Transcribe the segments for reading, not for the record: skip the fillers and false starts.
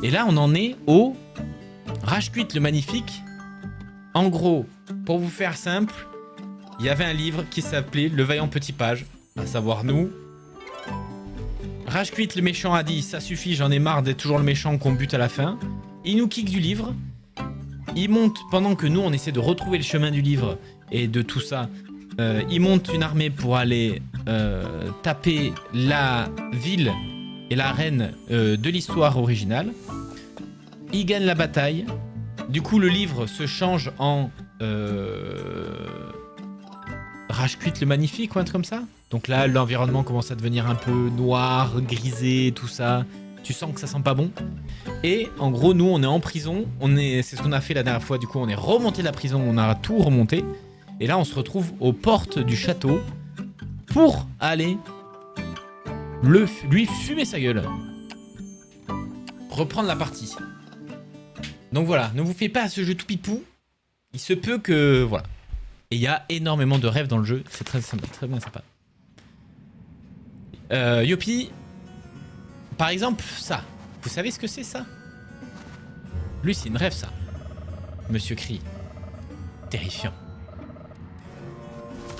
Et là, on en est au Rage-Quit le Magnifique. En gros, pour vous faire simple, il y avait un livre qui s'appelait Le Vaillant Petit Page, à savoir nous. Rage-Quit le méchant a dit « Ça suffit, j'en ai marre d'être toujours le méchant qu'on bute à la fin ». Il nous kick du livre. Il monte, pendant que nous, on essaie de retrouver le chemin du livre et de tout ça, il monte une armée pour aller taper la ville et la reine de l'histoire originale. Il gagne la bataille. Du coup, le livre se change en Rage-Quit le Magnifique ou un truc comme ça. Donc là, l'environnement commence à devenir un peu noir, grisé, tout ça. Tu sens que ça sent pas bon. Et en gros, nous, on est en prison. C'est ce qu'on a fait la dernière fois. Du coup, on est remonté de la prison. On a tout remonté. Et là, on se retrouve aux portes du château pour aller lui fumer sa gueule. Reprendre la partie. Donc voilà, ne vous faites pas à ce jeu tout pipou. Il se peut que... Voilà. Et il y a énormément de rêves dans le jeu. C'est très sympa, très bien sympa. Yopi. Par exemple, ça. Vous savez ce que c'est, ça? Lui, c'est une rêve, ça. Monsieur Cri. Terrifiant.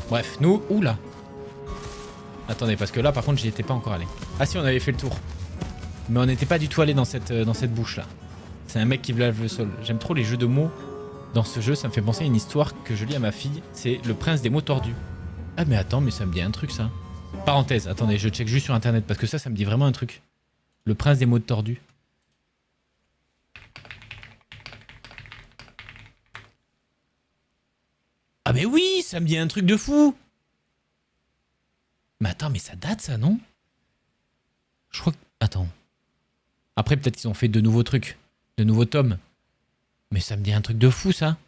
Bref, nous... Oula. Attendez, parce que là, par contre, j'y étais pas encore allé. Ah si, on avait fait le tour. Mais on n'était pas du tout allé dans cette bouche-là. C'est un mec qui lave le sol. J'aime trop les jeux de mots dans ce jeu. Ça me fait penser à une histoire que je lis à ma fille. C'est Le Prince des mots tordus. Ah mais attends, mais ça me dit un truc, ça. Parenthèse, attendez, je check juste sur internet parce que ça me dit vraiment un truc. Le Prince des mots tordus. Ah mais oui, ça me dit un truc de fou. Mais attends, mais ça date ça, non? Je crois que... Attends. Après, peut-être qu'ils ont fait de nouveaux trucs. De nouveaux tomes. Mais ça me dit un truc de fou, ça.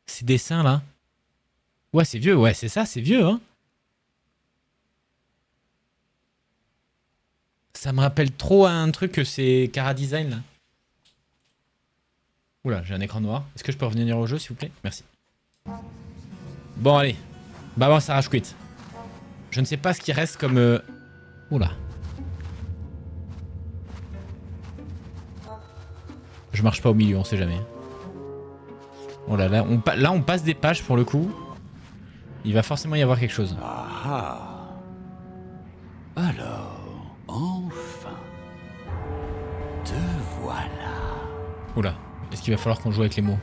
Ces dessins, là. Ouais, c'est vieux. Ouais, c'est ça, c'est vieux, hein. Ça me rappelle trop un truc que c'est Cara Design, là. Oula, j'ai un écran noir. Est-ce que je peux revenir au jeu, s'il vous plaît? Merci. Bon, allez. Bah, bon, ça Rage-Quit. Je ne sais pas ce qui reste comme... Oula. Je marche pas au milieu, on sait jamais. Oh là là, on passe des pages pour le coup. Il va forcément y avoir quelque chose. Ah. Alors, enfin. Te voilà. Oula, est-ce qu'il va falloir qu'on joue avec les mots?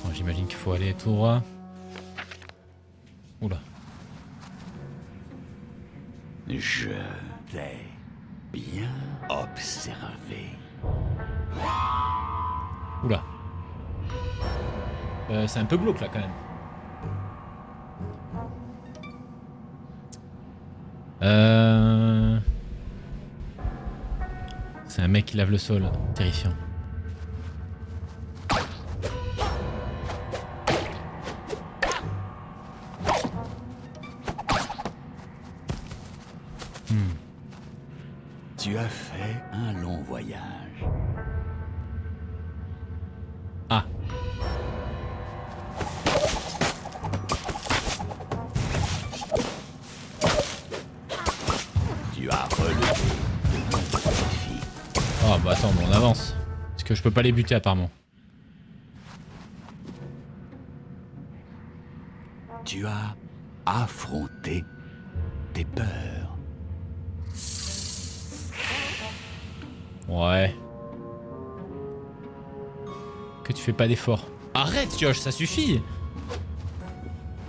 Bon, j'imagine qu'il faut aller tout droit. Oula. Je t'ai bien observé. Oula. C'est un peu glauque là quand même. C'est un mec qui lave le sol. Terrifiant. Tu as fait un long voyage. Ah. Tu as relevé de nombreux défis. Oh bah attends, on avance. Parce que je peux pas les buter apparemment. Tu as affronté tes peurs. Ouais. Que tu fais pas d'efforts. Arrête, Yosh, ça suffit.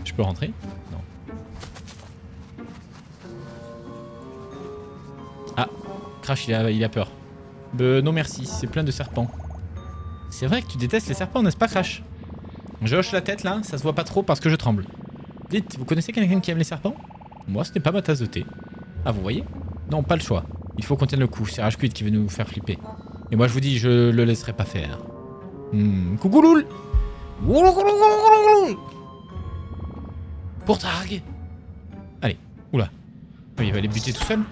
Je peux rentrer? Non. Ah, Crash, il a peur. Non merci, c'est plein de serpents. C'est vrai que tu détestes les serpents, n'est-ce pas, Crash? Je hoche la tête là, ça se voit pas trop parce que je tremble. Dites, vous connaissez quelqu'un qui aime les serpents? Moi, ce n'est pas ma tasse de thé. Ah, vous voyez? Non, pas le choix. Il faut qu'on tienne le coup. C'est Rage-Quit qui veut nous faire flipper. Et moi, je vous dis, je le laisserai pas faire. Coucou loul. Pour Targ. Allez, oula. Oh, il va les buter tout seul.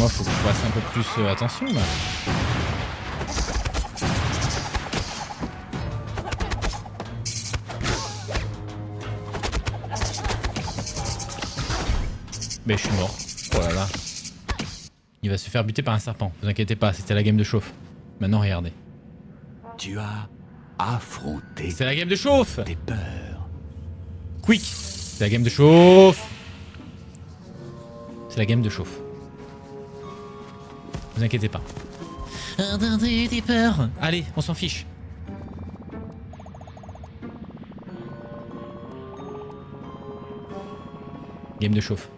Moi, faut que je fasse un peu plus attention là. Mais je suis mort. Oh là là. Il va se faire buter par un serpent. Vous inquiétez pas, c'était la game de chauffe. Maintenant, regardez. Tu as affronté C'est la game de chauffe. tes peurs. Quick. C'est la game de chauffe. C'est la game de chauffe. Vous inquiétez pas. Des peurs. Allez, on s'en fiche. Game de chauffe.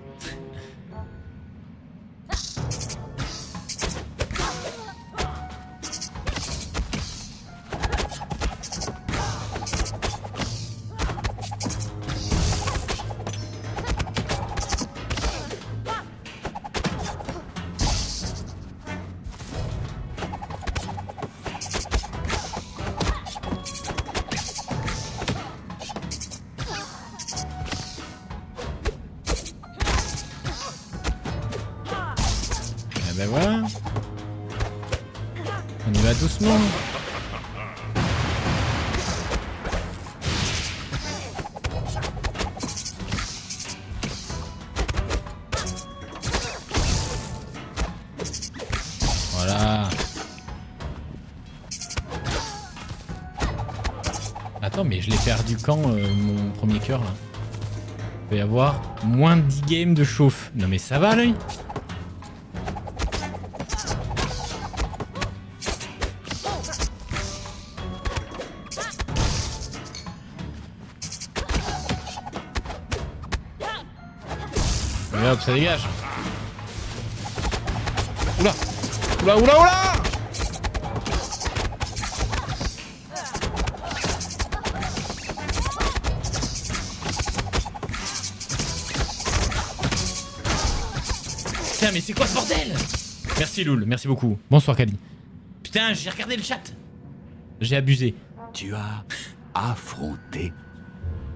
Ben voilà. On y va doucement. Voilà. Attends, mais je l'ai perdu quand mon premier cœur là? Il va y avoir moins de 10 games de chauffe. Non mais ça va lui? Et hop, ça dégage. Oula. Oula, oula, oula. Putain, mais c'est quoi ce bordel? Merci Loul, merci beaucoup. Bonsoir Kali. Putain, j'ai regardé le chat. J'ai abusé. Tu as affronté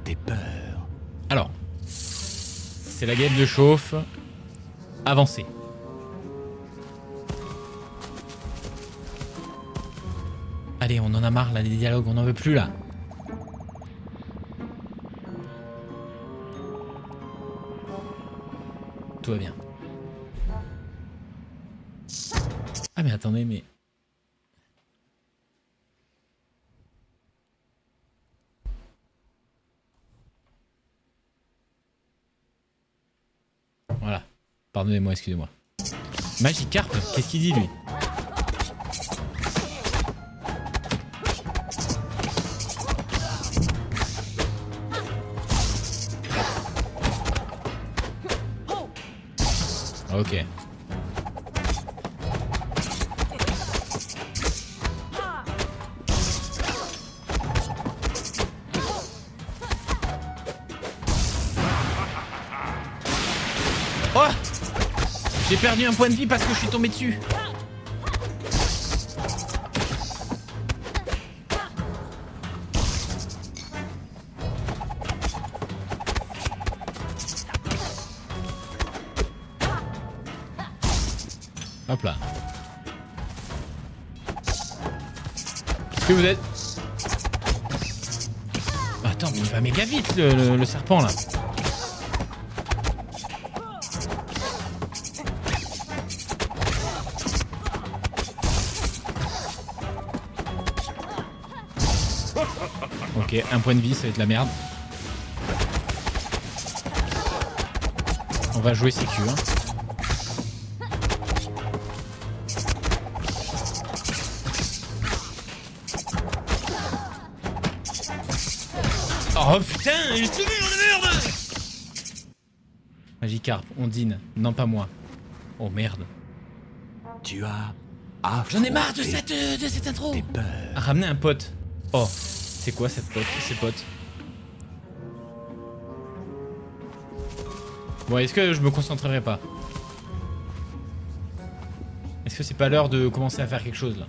tes peurs. Alors, c'est la game de chauffe. Avancez. Allez, on en a marre là des dialogues, on n'en veut plus là. Tout va bien. Ah mais attendez, mais... Voilà. Pardonnez-moi, excusez-moi. Magikarp, qu'est-ce qu'il dit lui? Ok. Oh! J'ai perdu un point de vie parce que je suis tombé dessus. Hop là. Est-ce que vous êtes... Attends, mais il va méga vite le serpent là. Ok, un point de vie, ça va être la merde. On va jouer sécu, hein. Oh putain, il est tombé dans la merde. Magikarp, Ondine, non pas moi. Oh merde. Tu as affronté J'en ai marre de cette intro. tes peurs. Ramener un pote. Oh, c'est quoi cette pote, ces potes? Bon, est-ce que je me concentrerai pas? Est-ce que c'est pas l'heure de commencer à faire quelque chose là?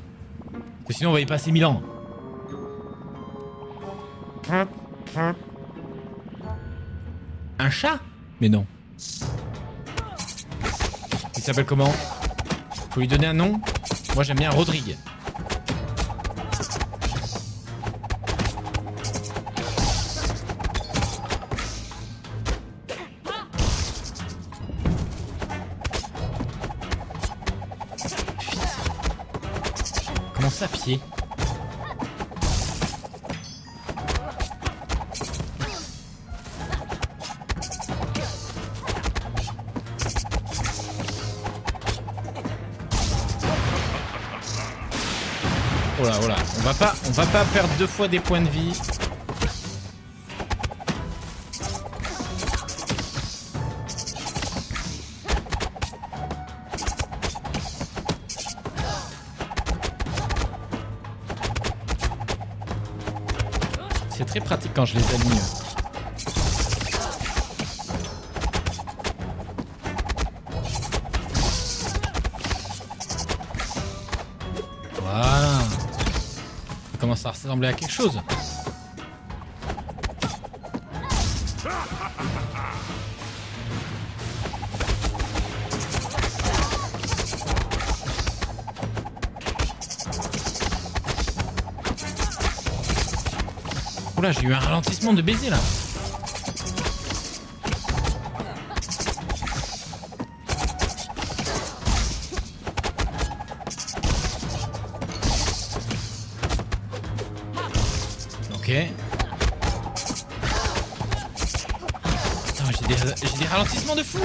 Parce que sinon on va y passer 1000 ans. Un chat? Mais non. Il s'appelle comment? Faut lui donner un nom. Moi j'aime bien Rodrigue. Comment ça, pied? Oh là, oh là. On va pas perdre 2 fois des points de vie. C'est très pratique quand je les aligne. Voilà. Ça commence à ressembler à quelque chose. Oula, j'ai eu un ralentissement de baiser là. Ok. Putain, j'ai des ralentissements de fou.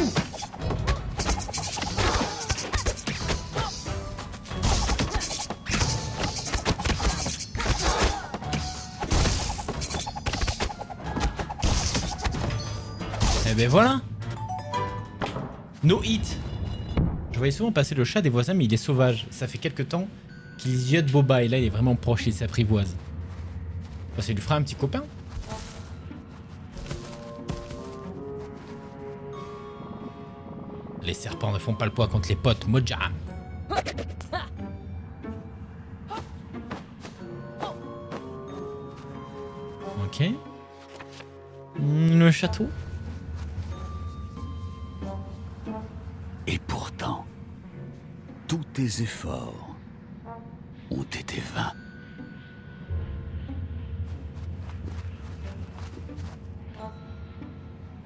Eh ben voilà. No hit. Je voyais souvent passer le chat des voisins, mais il est sauvage. Ça fait quelques temps qu'il ziote Boba et là il est vraiment proche, il s'apprivoise. Bah, ça lui fera un petit copain. Les serpents ne font pas le poids contre les potes, Moja. Ok. Le château. Et pourtant, tous tes efforts ont été vains.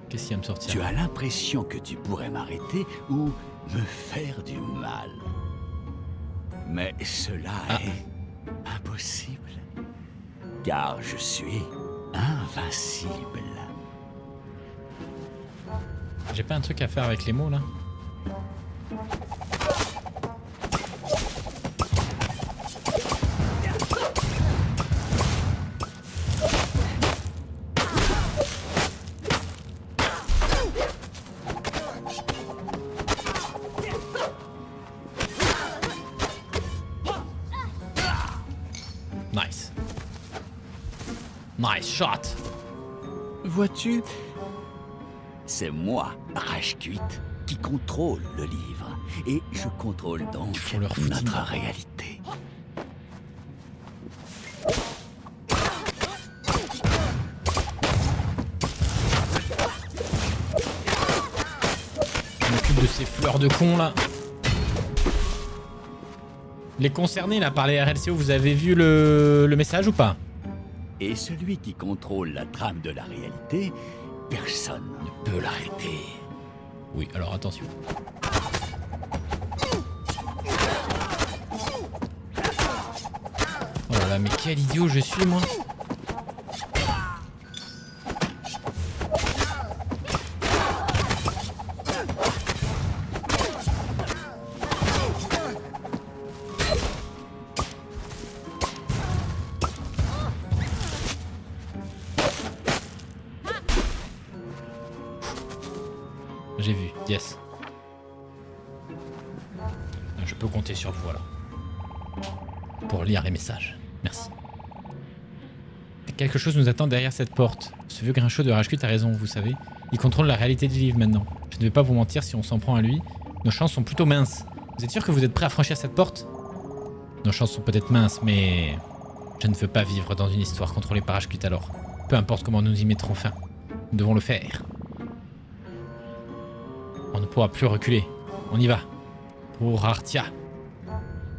Qu'est-ce qu'il va me sortir? Tu as l'impression que tu pourrais m'arrêter ou me faire du mal. Mais cela est impossible. Car je suis invincible. J'ai pas un truc à faire avec les mots là? Nice. Nice shot. Vois-tu, c'est moi, Rashkuit, qui contrôle le livre. Et je contrôle donc font leur footing. notre réalité. Je m'occupe de ces fleurs de con là. Les concernés là par les RLCO, vous avez vu le message ou pas? Et celui qui contrôle la trame de la réalité, personne ne peut l'arrêter. Oui, alors attention. Oh là là, mais quel idiot je suis moi. J'ai vu, yes. Je peux compter sur vous alors. Pour lire les messages. Merci. Quelque chose nous attend derrière cette porte. Ce vieux grinchot de Rashkuit a raison, vous savez. Il contrôle la réalité du livre maintenant. Je ne vais pas vous mentir, si on s'en prend à lui, nos chances sont plutôt minces. Vous êtes sûr que vous êtes prêt à franchir cette porte? Nos chances sont peut-être minces, mais... je ne veux pas vivre dans une histoire contrôlée par Rashkuit alors. Peu importe comment nous y mettrons fin. Nous devons le faire. On ne pourra plus reculer. On y va. Pour Artia.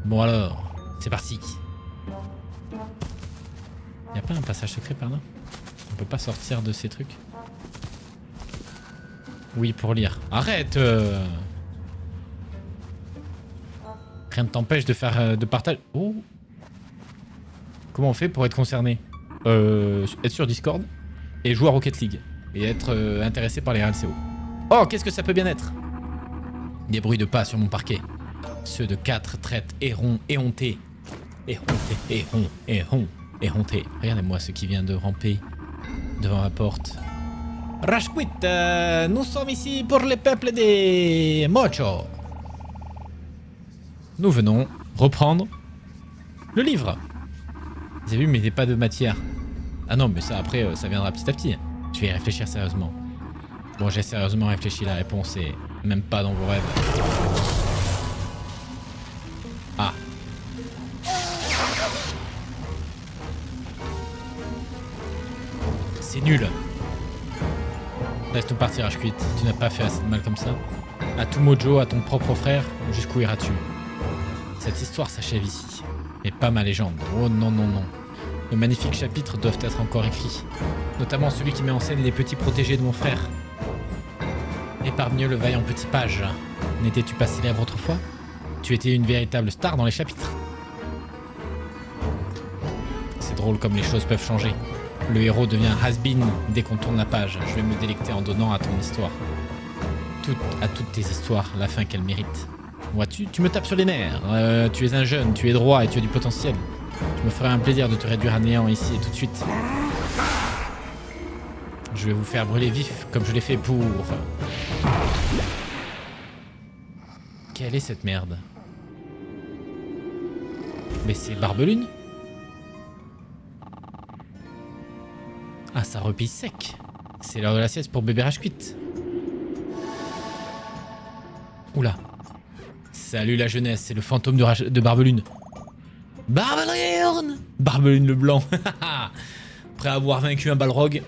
Bon alors, c'est parti. Y'a pas un passage secret par là? On peut pas sortir de ces trucs? Oui, pour lire. Arrête Rien ne t'empêche de faire de partage. Oh. Comment on fait pour être concerné? Être sur Discord et jouer à Rocket League. Et être intéressé par les RLCO. Oh, qu'est-ce que ça peut bien être? Des bruits de pas sur mon parquet. Ceux de 4 traites éhontés. Éhontés. Regardez-moi ce qui vient de ramper devant ma porte. Rashquit, nous sommes ici pour le peuple des Mocho. Nous venons reprendre le livre. Vous avez vu, mais il n'y a pas de matière. Ah non, mais ça après, ça viendra petit à petit. Je vais y réfléchir sérieusement. Bon, j'ai sérieusement réfléchi, la réponse est même pas dans vos rêves. Ah. C'est nul. Laisse-nous partir, Ashquit. Tu n'as pas fait assez de mal comme ça. À tout Mojo, à ton propre frère, jusqu'où iras-tu? Cette histoire s'achève ici. Mais pas ma légende. Oh non, non, non. De magnifiques chapitres doivent être encore écrits. Notamment celui qui met en scène les petits protégés de mon frère. Et parmi eux, le vaillant petit page. N'étais-tu pas célèbre autrefois? Tu étais une véritable star dans les chapitres. C'est drôle comme les choses peuvent changer. Le héros devient has-been dès qu'on tourne la page. Je vais me délecter en donnant à ton histoire. À toutes tes histoires, la fin qu'elles méritent. Vois-tu, tu me tapes sur les nerfs. Tu es un jeune, tu es droit et tu as du potentiel. Je me ferai un plaisir de te réduire à néant ici et tout de suite. Je vais vous faire brûler vif comme je l'ai fait pour... Quelle est cette merde? Mais c'est Barbelune? Ah, ça repille sec. C'est l'heure de la sieste pour bébé Rashquit. Oula. Salut la jeunesse, c'est le fantôme de Barbelune. Barbelune! Barbelune le blanc. Après avoir vaincu un balrog.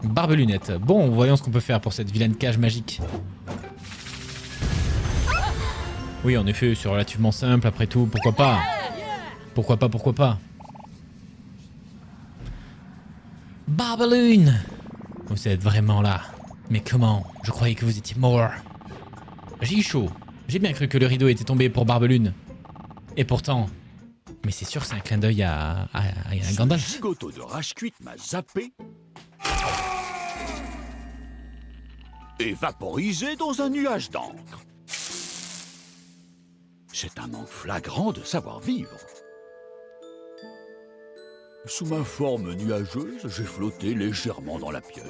Barbelunette. Bon, voyons ce qu'on peut faire pour cette vilaine cage magique. Oui, en effet, c'est relativement simple après tout. Pourquoi pas? Pourquoi pas? Barbelune! Vous êtes vraiment là. Mais comment? Je croyais que vous étiez mort. J'ai eu chaud. J'ai bien cru que le rideau était tombé pour Barbelune. Et pourtant... Mais c'est sûr que c'est un clin d'œil à Gandalf. Ce zigoto de Rashquit m'a zappé et vaporisé dans un nuage d'encre. C'est un manque flagrant de savoir-vivre. Sous ma forme nuageuse, j'ai flotté légèrement dans la pièce,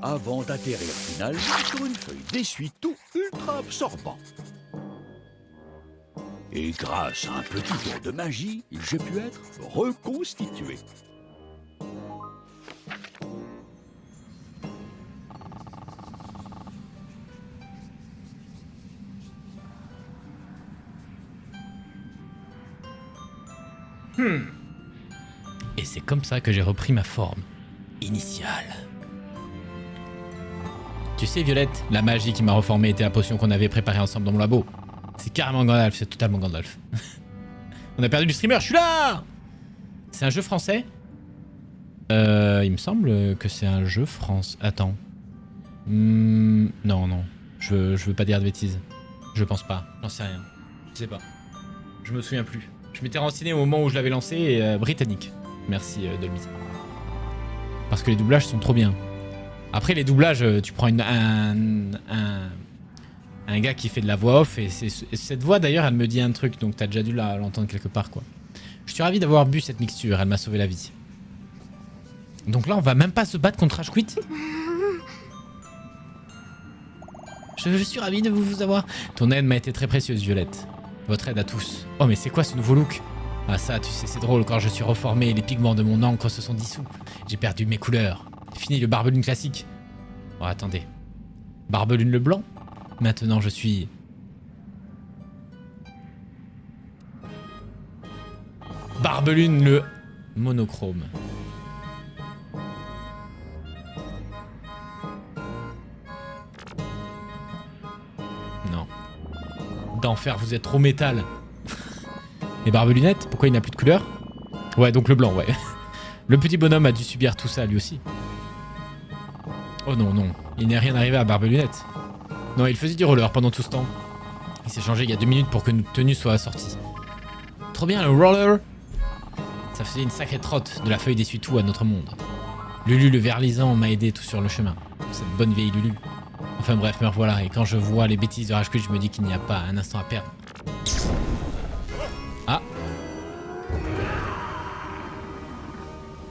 avant d'atterrir finalement sur une feuille d'essuie-tout ultra absorbant. Et grâce à un petit tour de magie, j'ai pu être reconstitué. Et c'est comme ça que j'ai repris ma forme initiale. Tu sais, Violette, la magie qui m'a reformé était la potion qu'on avait préparée ensemble dans mon labo. C'est carrément Gandalf, c'est totalement Gandalf. On a perdu du streamer, je suis là! C'est un jeu français? Il me semble que c'est un jeu français. Attends. Non. Je veux pas dire de bêtises. Je pense pas, j'en sais rien. Je sais pas. Je me souviens plus. Je m'étais renseigné au moment où je l'avais lancé et britannique. Merci Dolby. Parce que les doublages sont trop bien. Après les doublages, tu prends un gars qui fait de la voix off et cette voix d'ailleurs elle me dit un truc, donc t'as déjà dû l'entendre quelque part quoi. Je suis ravi d'avoir bu cette mixture, elle m'a sauvé la vie. Donc là on va même pas se battre contre Rashquit. Je suis ravi de vous avoir. Ton aide m'a été très précieuse Violette. Votre aide à tous. Oh mais c'est quoi ce nouveau look? Ah ça tu sais c'est drôle, quand je suis reformé les pigments de mon encre se sont dissous. J'ai perdu mes couleurs. Fini le Barbelune classique. Oh attendez. Barbelune le blanc? Maintenant je suis... Barbelune le monochrome. Non. d'enfer, vous êtes trop métal. Les barbelunettes, pourquoi il n'a plus de couleur? Ouais, donc le blanc, ouais. Le petit bonhomme a dû subir tout ça lui aussi. Oh non, non, il n'est rien arrivé à Barbelunette. Non, il faisait du roller pendant tout ce temps. Il s'est changé il y a 2 minutes pour que notre tenue soit assortie. Trop bien le roller. Ça faisait une sacrée trotte de la feuille d'essuie-tout à notre monde. Lulu le verlisant m'a aidé tout sur le chemin. Cette bonne vieille Lulu. Enfin bref, me revoilà, et quand je vois les bêtises de Rage Quit, je me dis qu'il n'y a pas un instant à perdre. Ah.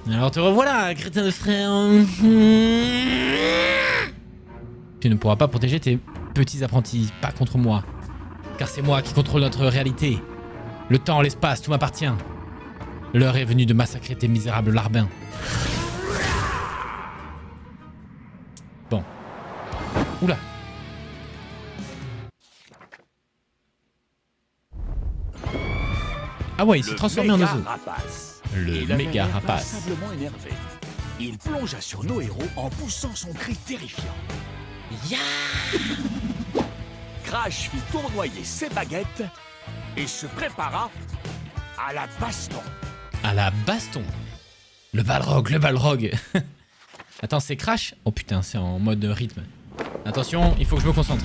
Alors te revoilà, crétin de frère. Tu ne pourras pas protéger tes petits apprentis, pas contre moi. Car c'est moi qui contrôle notre réalité. Le temps, l'espace, tout m'appartient. L'heure est venue de massacrer tes misérables larbins. Bon. Oula. Ah ouais, il s'est transformé en oiseau. Le méga rapace. Passablement énervé. Il plongea sur nos héros en poussant son cri terrifiant. Ya. Crash fit tournoyer ses baguettes et se prépara à la baston. À la baston. Le Balrog, le Balrog. Attends, c'est Crash? Oh putain, c'est en mode rythme. Attention, il faut que je me concentre.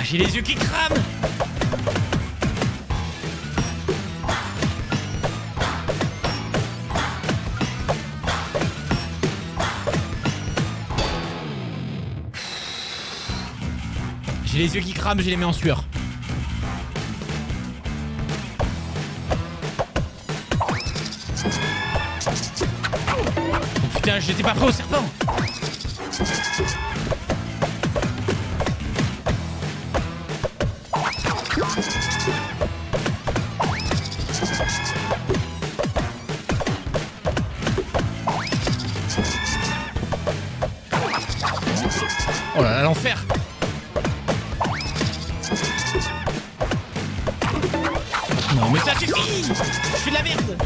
J'ai les yeux qui crament. J'ai les yeux qui crament, je les mets en sueur. Oh putain, j'étais pas prêt au serpent. Oh là là, l'enfer! Non mais ça suffit! Je fais de la merde!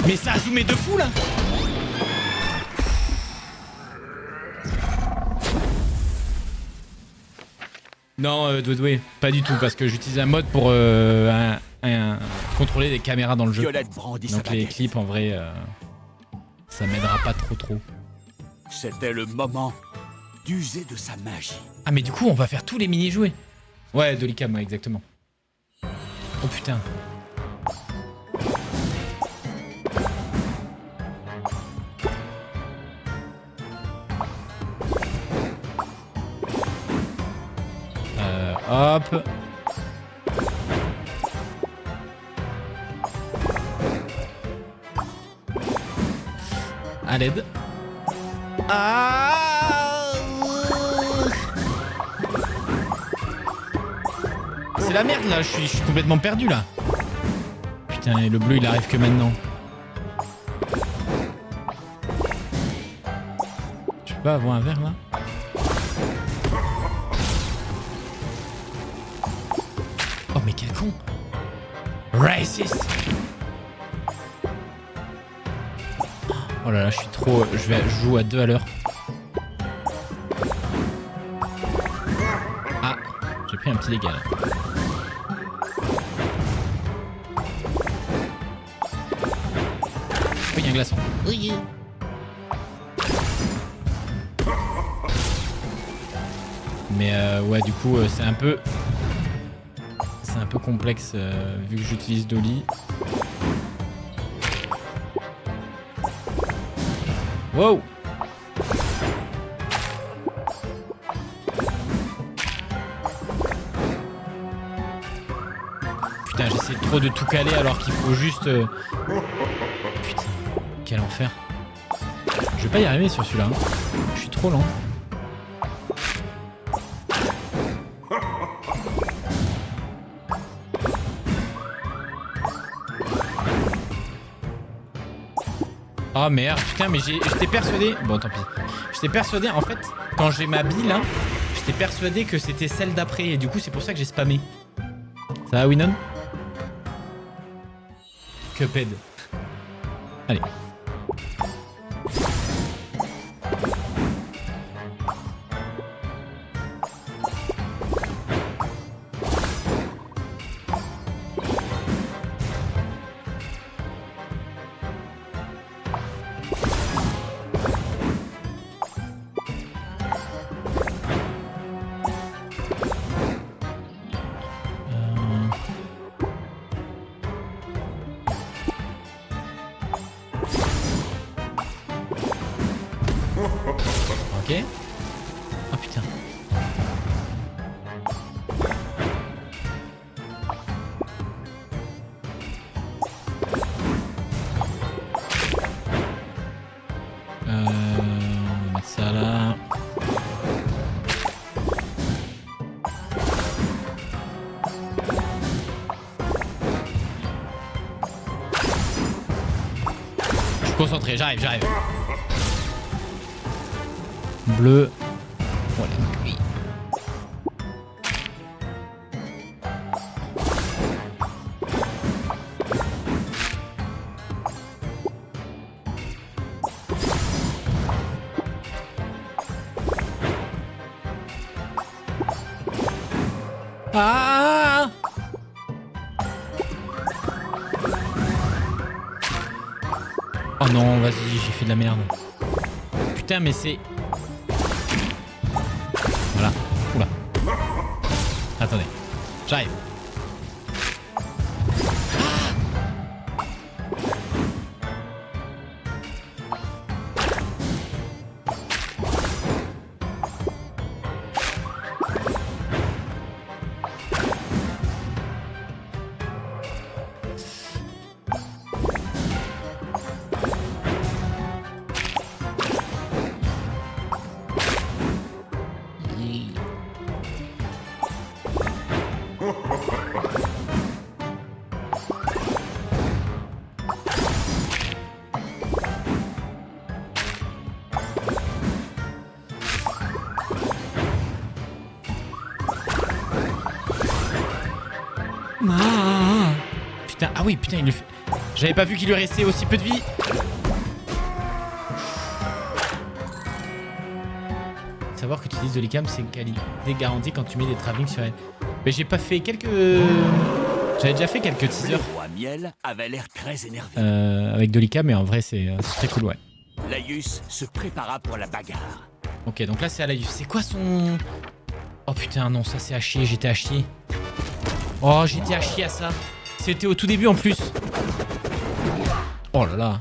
Mais ça a zoomé de fou là! Non, Doué, pas du tout, parce que j'utilise un mode pour contrôler les caméras dans le jeu. Donc les clips en vrai, ça m'aidera pas trop. C'était le moment d'user de sa magie. Ah mais du coup on va faire tous les mini-jouets. Ouais, Dolicam, ouais, exactement. Oh putain. Hop. À l'aide. Ah. C'est la merde là, je suis complètement perdu là. Putain, et le bleu il arrive que maintenant. Je peux pas avoir un verre là? Oh mais quel con! Racist! Oh là là, je suis trop... Je joue à 2 à l'heure. Ah! J'ai pris un petit dégât là. Oh, il y a un glaçon. Oui. Mais ouais, du coup, c'est un peu complexe vu que j'utilise Dolly. Wow. Putain, j'essaie trop de tout caler alors qu'il faut juste... Putain, quel enfer. Je vais pas y arriver sur celui-là. Hein. Je suis trop lent. Oh merde, putain, mais j'étais persuadé... Bon, tant pis. J'étais persuadé, en fait, quand j'ai ma bille, là, j'étais persuadé que c'était celle d'après. Et du coup, c'est pour ça que j'ai spammé. Ça va, Winon? Cuphead. Allez. Ok. Oh putain. On va mettre ça là. Je suis concentré, j'arrive. Bleu. Voilà. Oui. Ah! Oh non, vas-y, j'ai fait de la merde. Putain, mais c'est... Voilà. Oula. Attendez. J'arrive. Ah. Putain, ah oui, putain, il lui fait... J'avais pas vu qu'il lui restait aussi peu de vie. Savoir que tu utilises de l'ICAM, c'est une qualité garantie quand tu mets des travelling sur elle. Mais j'ai pas fait quelques... J'avais déjà fait quelques teasers. Le roi Miel avait l'air très énervé. Avec de l'ICAM, mais en vrai, c'est très cool, ouais. Laïus se prépara pour la bagarre. Ok, donc là, c'est à Laïus. C'est quoi son... Oh putain, non, ça c'est à chier, j'étais à chier. Oh, j'étais à chier à ça. C'était au tout début en plus. Oh là là.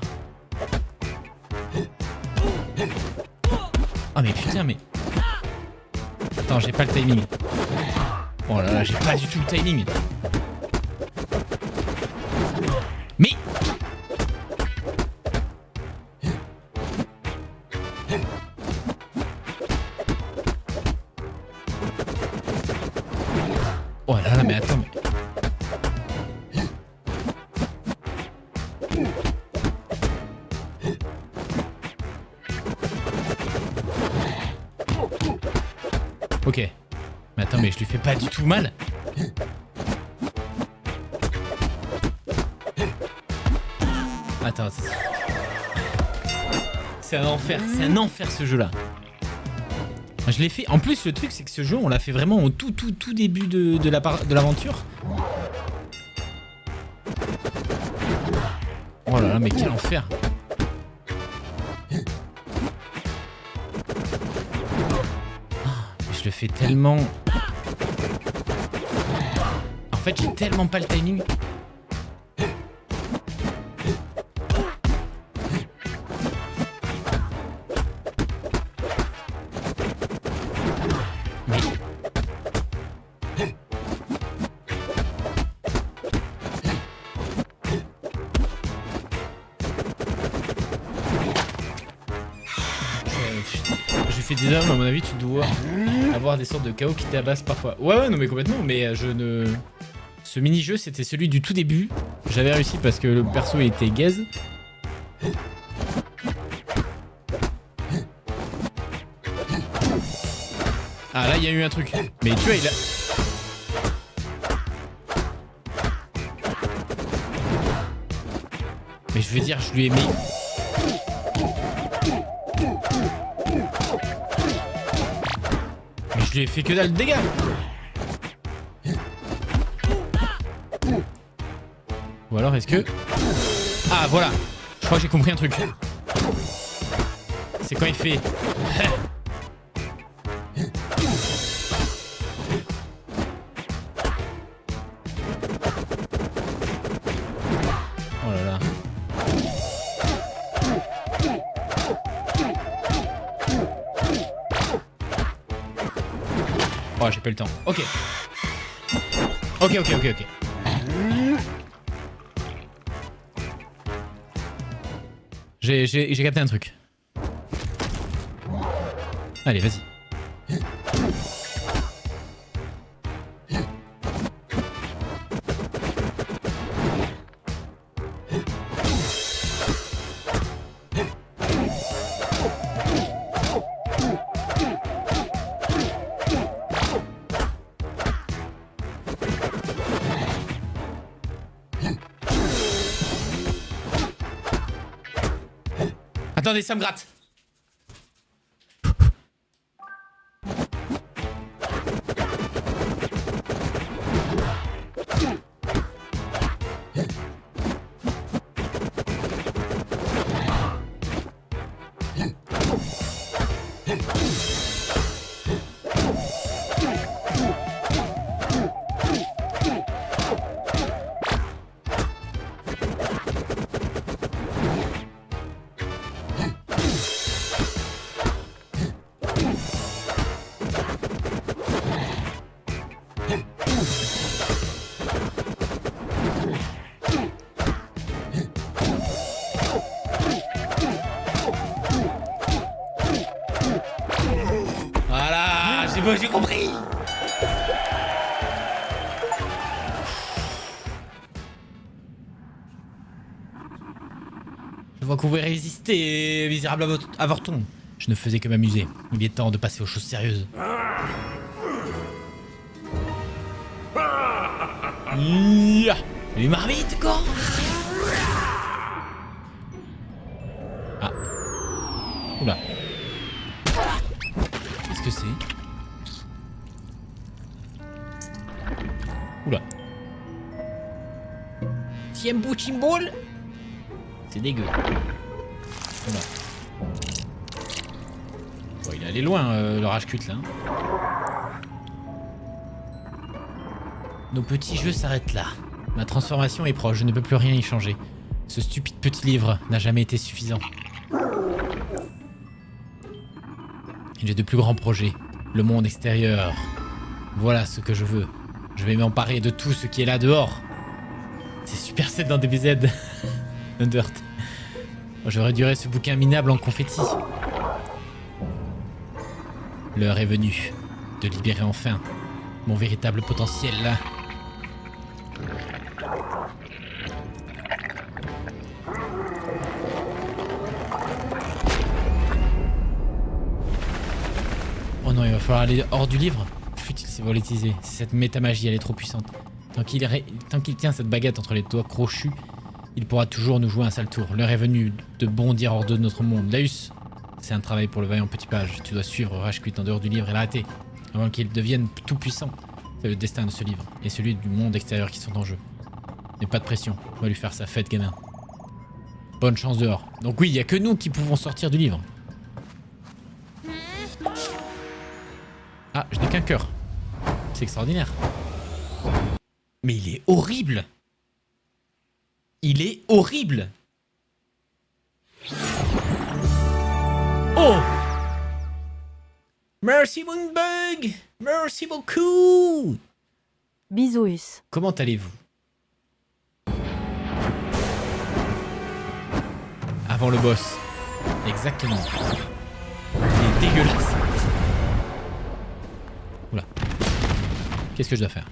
Ah mais putain, mais... Attends, j'ai pas le timing. Oh là là, j'ai pas du tout le timing. Mais... Oh là là, mais attends, mais... Ok. Mais attends, mais je lui fais pas du tout mal. Attends. C'est un enfer ce jeu-là. Je l'ai fait. En plus, le truc, c'est que ce jeu, on l'a fait vraiment au tout début de l'aventure. Oh là là, mais quel enfer. fais tellement... En fait, j'ai tellement pas le timing. Mais... Je fais des armes, à mon avis, tu dois avoir des sortes de chaos qui t'abassent parfois. Ouais, non, mais complètement, mais je ne... Ce mini-jeu, c'était celui du tout début. J'avais réussi parce que le perso était gaze. Ah, là, il y a eu un truc. Mais tu vois, il a... Mais je veux dire, je lui ai mis... Mais je lui ai fait que dalle de dégâts. Ou alors est-ce que... Ah voilà, je crois que j'ai compris un truc. C'est quand il fait... Oh là là. Oh, j'ai pas le temps. Ok. Ok. J'ai capté un truc. Allez, vas-y. Attendez, ça me gratte. Voilà, j'ai compris. Je vois que vous pouvez résister, misérable avorton. Je ne faisais que m'amuser. Il est temps de passer aux choses sérieuses. Yeah. Les marmites, quoi. Ah. Oula. Qu'est-ce que c'est? Oula. Tiempo chimbol. C'est dégueu. Oula. Bon, il est allé loin, le rage-cut, là. Nos petits jeux s'arrêtent là. Ma transformation est proche, je ne peux plus rien y changer. Ce stupide petit livre n'a jamais été suffisant. J'ai de plus grands projets. Le monde extérieur. Voilà ce que je veux. Je vais m'emparer de tout ce qui est là dehors. C'est Super 7 dans DBZ. Undert. Je réduirai ce bouquin minable en confetti. L'heure est venue de libérer enfin mon véritable potentiel là. Oh non, il va falloir aller hors du livre. Fut-il s'est volatilisé. Cette métamagie, elle est trop puissante. Tant qu'il tient cette baguette entre les doigts crochus, il pourra toujours nous jouer un sale tour. L'heure est venue de bondir hors de notre monde. Laus, c'est un travail pour le vaillant petit page. Tu dois suivre Rage-Quit en dehors du livre et l'arrêter, avant qu'il devienne tout puissant. C'est le destin de ce livre, et celui du monde extérieur qui sont en jeu. N'aie pas de pression, on va lui faire sa fête, gamin. Bonne chance dehors. Donc oui, il n'y a que nous qui pouvons sortir du livre. Ah, je n'ai qu'un cœur. C'est extraordinaire. Mais il est horrible. Il est horrible. Oh! Merci Moonbug! Merci beaucoup! Bisous. Comment allez-vous? Avant le boss. Exactement. Il est dégueulasse. Oula. Qu'est-ce que je dois faire?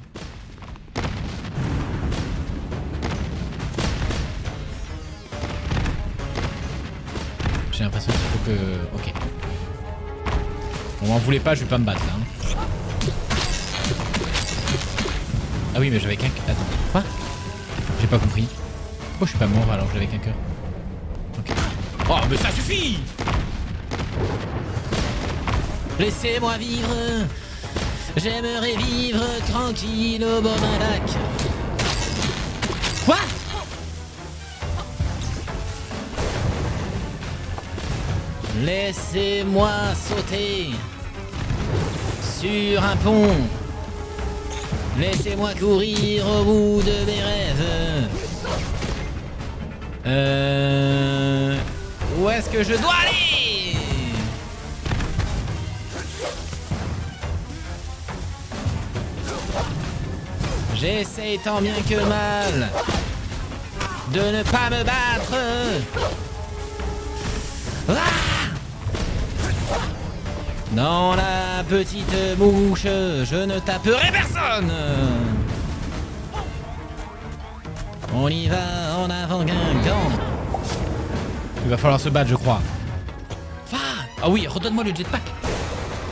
J'ai l'impression qu'il faut que... Ok. On m'en voulait pas, je vais pas me battre là. Hein. Ah oui, mais j'avais qu'un... Attends, quoi? J'ai pas compris. Pourquoi je suis pas mort alors que j'avais qu'un cœur? Ok. Oh, mais ça suffit! Laissez-moi vivre. J'aimerais vivre tranquille au bord d'un lac. Quoi? Laissez-moi sauter sur un pont. Laissez-moi courir au bout de mes rêves. Où est-ce que je dois aller? J'essaie tant bien que mal de ne pas me battre. Ah! Dans la petite mouche, je ne taperai personne. On y va en avant Guingamp. Il va falloir se battre, je crois. Ah oui, redonne-moi le jetpack.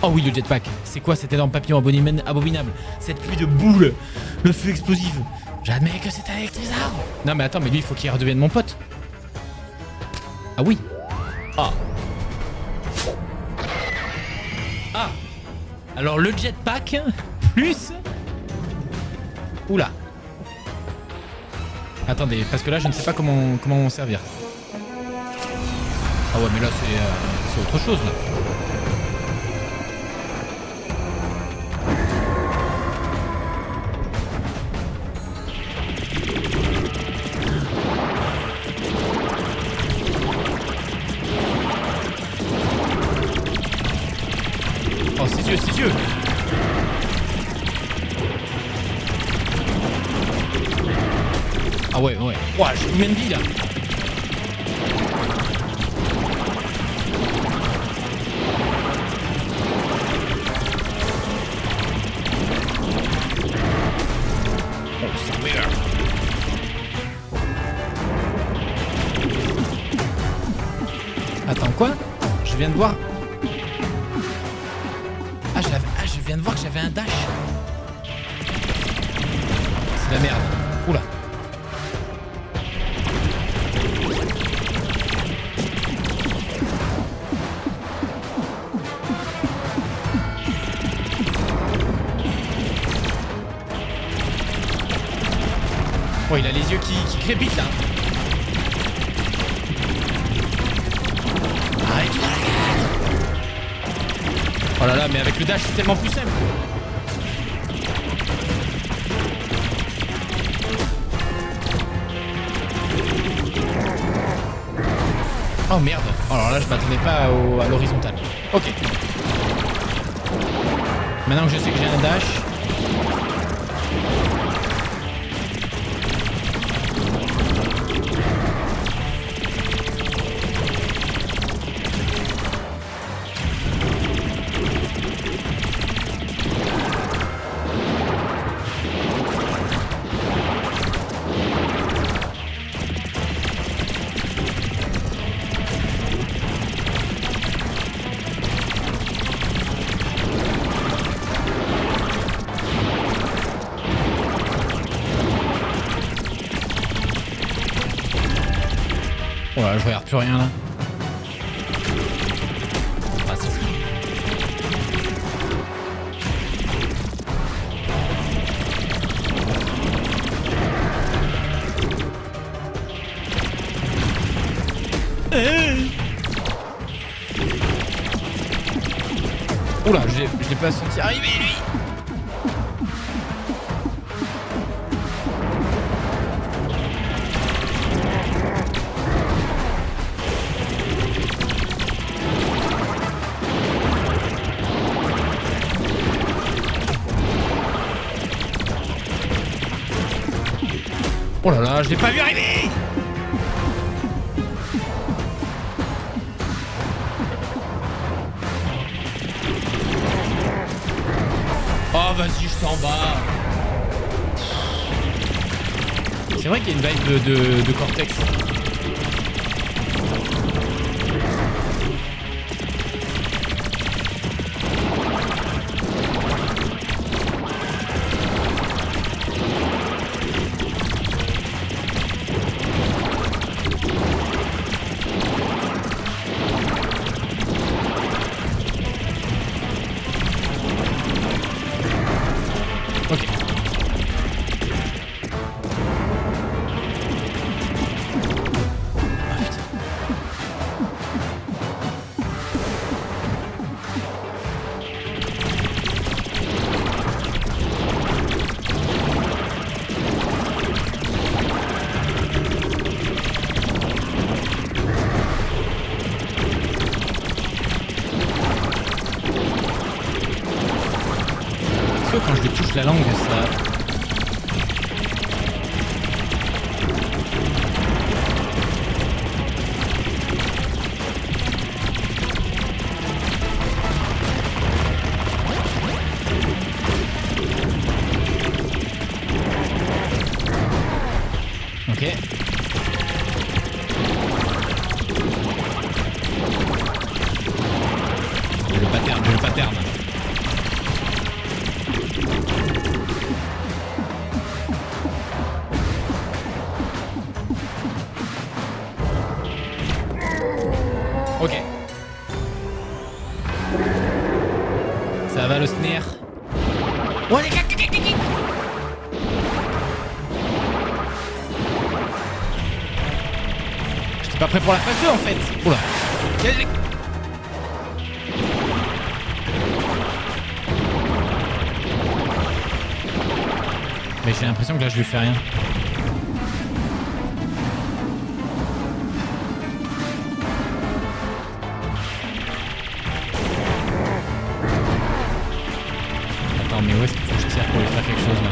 Oh oui, le jetpack. C'est quoi cet énorme papillon abominable? Cette pluie de boules. Le feu explosif. J'admets que c'est un électrisard. Non mais attends, mais lui, il faut qu'il redevienne mon pote. Ah oui. Ah. Ah. Alors le jetpack plus... Oula. Attendez, parce que là, je ne sais pas comment m'en servir. Ah ouais, mais là, c'est autre chose, là. Oh, ses yeux, ses yeux! Ah ouais, ouais. Ouah, j'ai combien de vie, là? Attends, quoi? Je viens de voir... Ah, je viens de voir que j'avais un dash. C'est de la merde. Oula. Oh, il a les yeux qui crépitent là. Arrête-toi la gueule. Oh là là, mais avec le dash c'est tellement plus simple. Oh merde. Oh, alors là je m'attendais pas à l'horizontale. Ok. Maintenant que je sais que j'ai un dash. Oh là, je regarde plus rien là. Ah, ça Oula, je l'ai pas senti arriver lui. Oh là là, je l'ai pas vu arriver. Oh vas-y, je t'en bats. C'est vrai qu'il y a une vibe de Cortex. Quand je lui touche la langue, ça... Ok. Je le pattern. Ok. Ça va le snare. Oh les gars. J'étais pas prêt pour la phase 2 en fait. Oula. Mais j'ai l'impression que là je lui fais rien. Attends, mais où est-ce qu'il faut que je tire pour lui faire quelque chose là?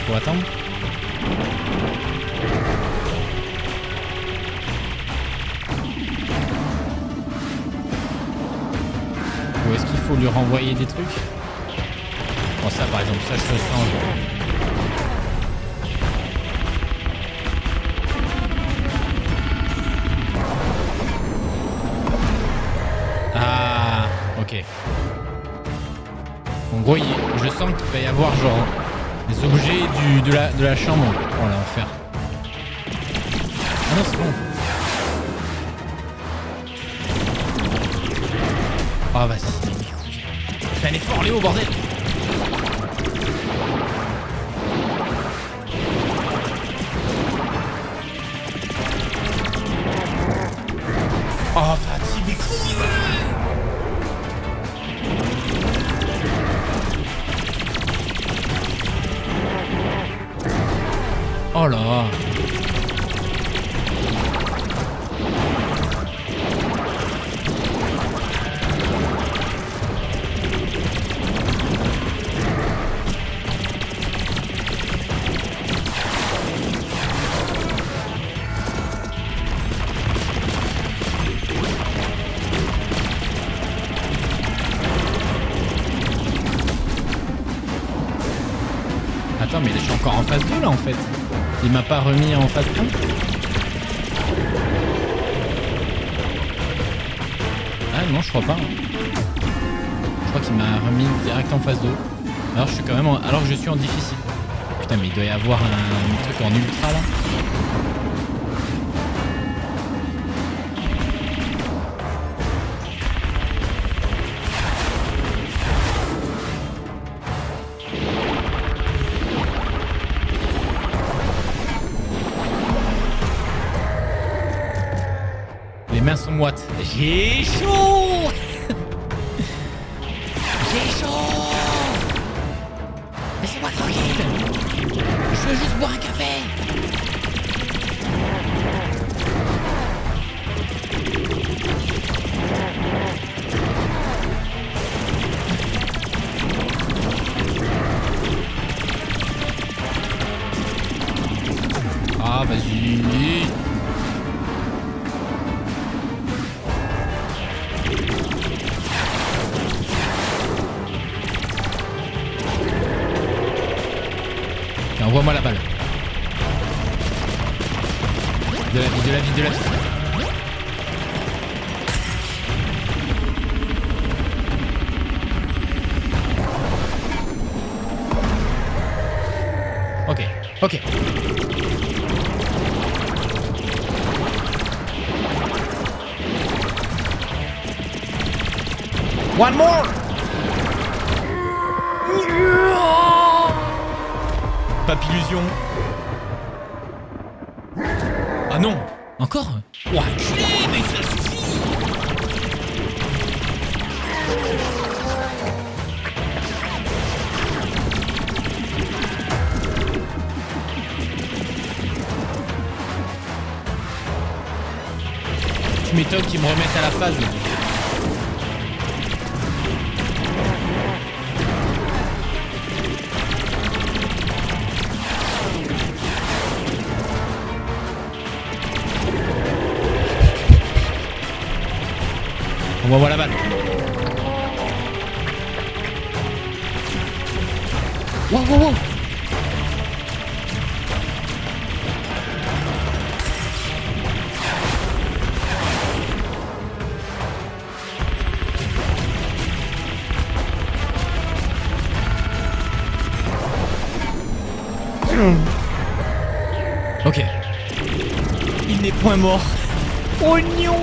Faut attendre. Ou est-ce qu'il faut lui renvoyer des trucs? Bon, ça par exemple, ça je te sens. Ah, ok. En gros, je sens qu'il va y avoir genre des objets de la chambre. Oh là, enfer. Ah non, c'est bon. Ah, vas-y. Fais un effort, Léo, bordel. Oh, fatigué. Oh là. Attends, mais je suis encore en phase 2 là en fait. Il m'a pas remis en phase 1. Ah non, je crois pas. Je crois qu'il m'a remis direct en phase 2. Alors je suis quand même alors que je suis en difficile. Putain, mais il doit y avoir un truc en ultra là. Les mains sont moites. J'ai chaud. Laisse-moi tranquille. Je veux juste boire un café. Ah, vas-y. Tiens, envoie-moi la balle. De la vie, de la vie, de la vie. Ok, ok. One more! Papillusion. Ah non! Encore? Ouais, enculé, mais ça suffit! Tu m'étonnes qu'ils me remettent à la phase. On va voir la balle. Wow, wow, wow. Ok. Il n'est point mort. Oignon.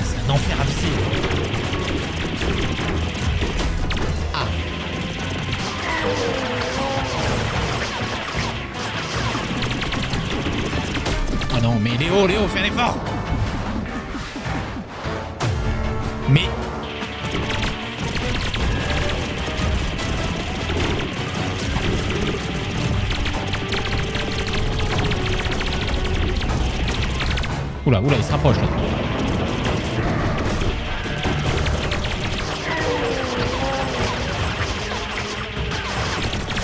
C'est un enfer à visser. Ah. Oh non, mais Léo, fais un effort. Mais... Oula, oula, il se rapproche là.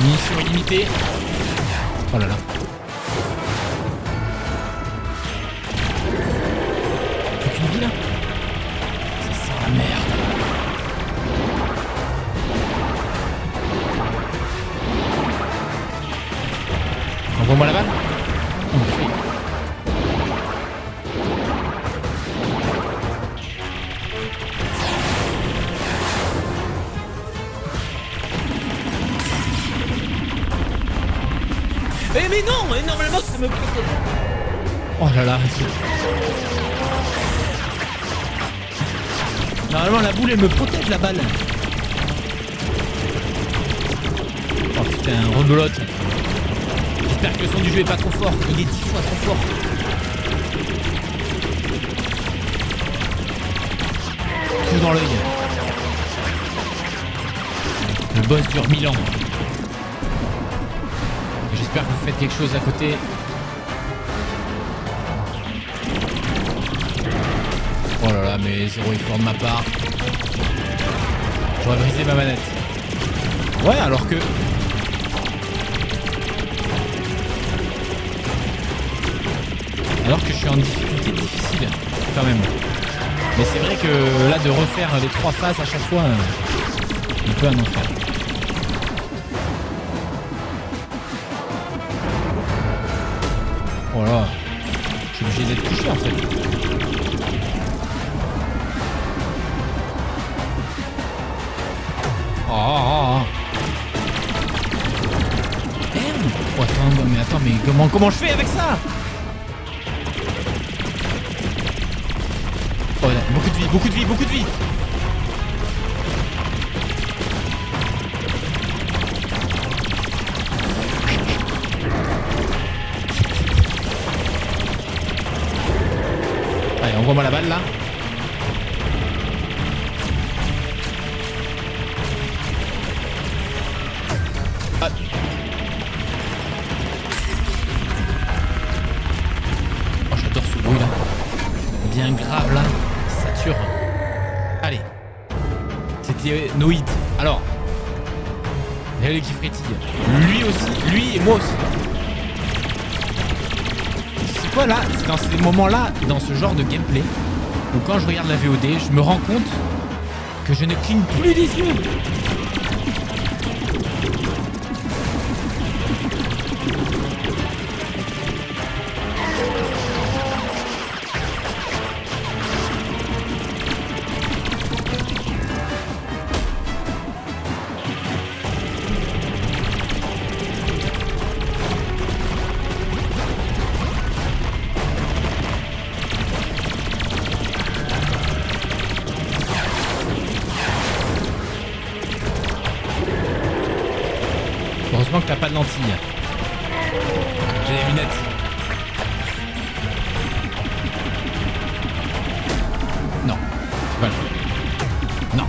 Munitions illimitées. Oh là là. Plus qu'une vie là. Ça sent la merde. Envoie-moi la balle. Oh, oui. Mais non, normalement ça me protège. Oh là là. Normalement la boule elle me protège la balle. Oh putain, rebelote. J'espère que le son du jeu est pas trop fort. Il est 10 fois trop fort. Tout dans l'œil. Le boss dure 1000 ans. J'espère que vous faites quelque chose à côté. Oh là là, mais zéro effort de ma part. J'aurais brisé ma manette. Ouais, alors que... Alors que je suis en difficulté difficile, quand même. Mais c'est vrai que là, de refaire les 3 phases à chaque fois, un peu un enfer. Voilà, je suis obligé d'être touché en fait. Oh. Merde. Oh, attends, mais comment je fais avec ça? Oh là, beaucoup de vie. Envoie-moi la balle là. Ah. Oh, j'adore ce bruit là. Bien grave là. Ça tue. Allez. C'était Noïd. Alors. Il y a lui qui frétille. Lui aussi. Lui et moi aussi. C'est quoi là? C'est dans ces moments-là, dans ce genre de gameplay, où quand je regarde la VOD, je me rends compte que je ne cligne plus des yeux. Heureusement que t'as pas de lentilles. J'ai les lunettes. Non, c'est pas le truc. Non.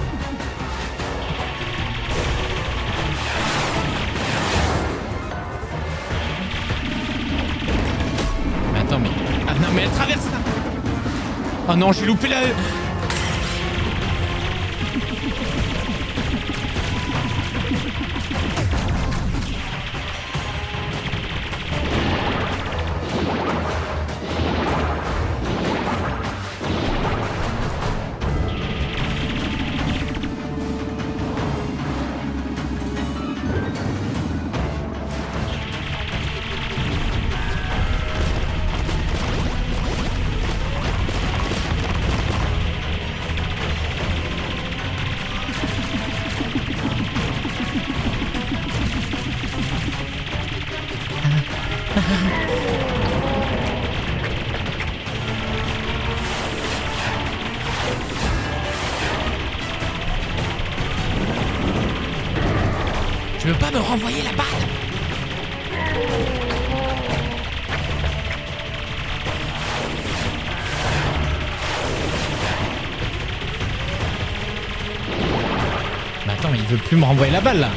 Mais attends, mais... Ah non, mais elle traverse là. Oh non, j'ai loupé la... Tu veux pas me renvoyer la balle? Bah attends, mais il veut plus me renvoyer la balle là.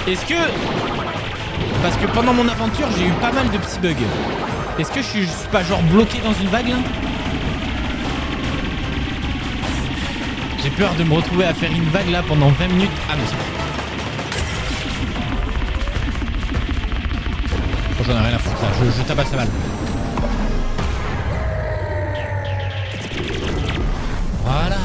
Est-ce que... Parce que pendant mon aventure, j'ai eu pas mal de petits bugs. Est-ce que je suis pas genre bloqué dans une vague là? J'ai peur de me retrouver à faire une vague là pendant 20 minutes. Ah mais c'est bon. J'en ai rien à foutre là, je tabasse la balle. Voilà.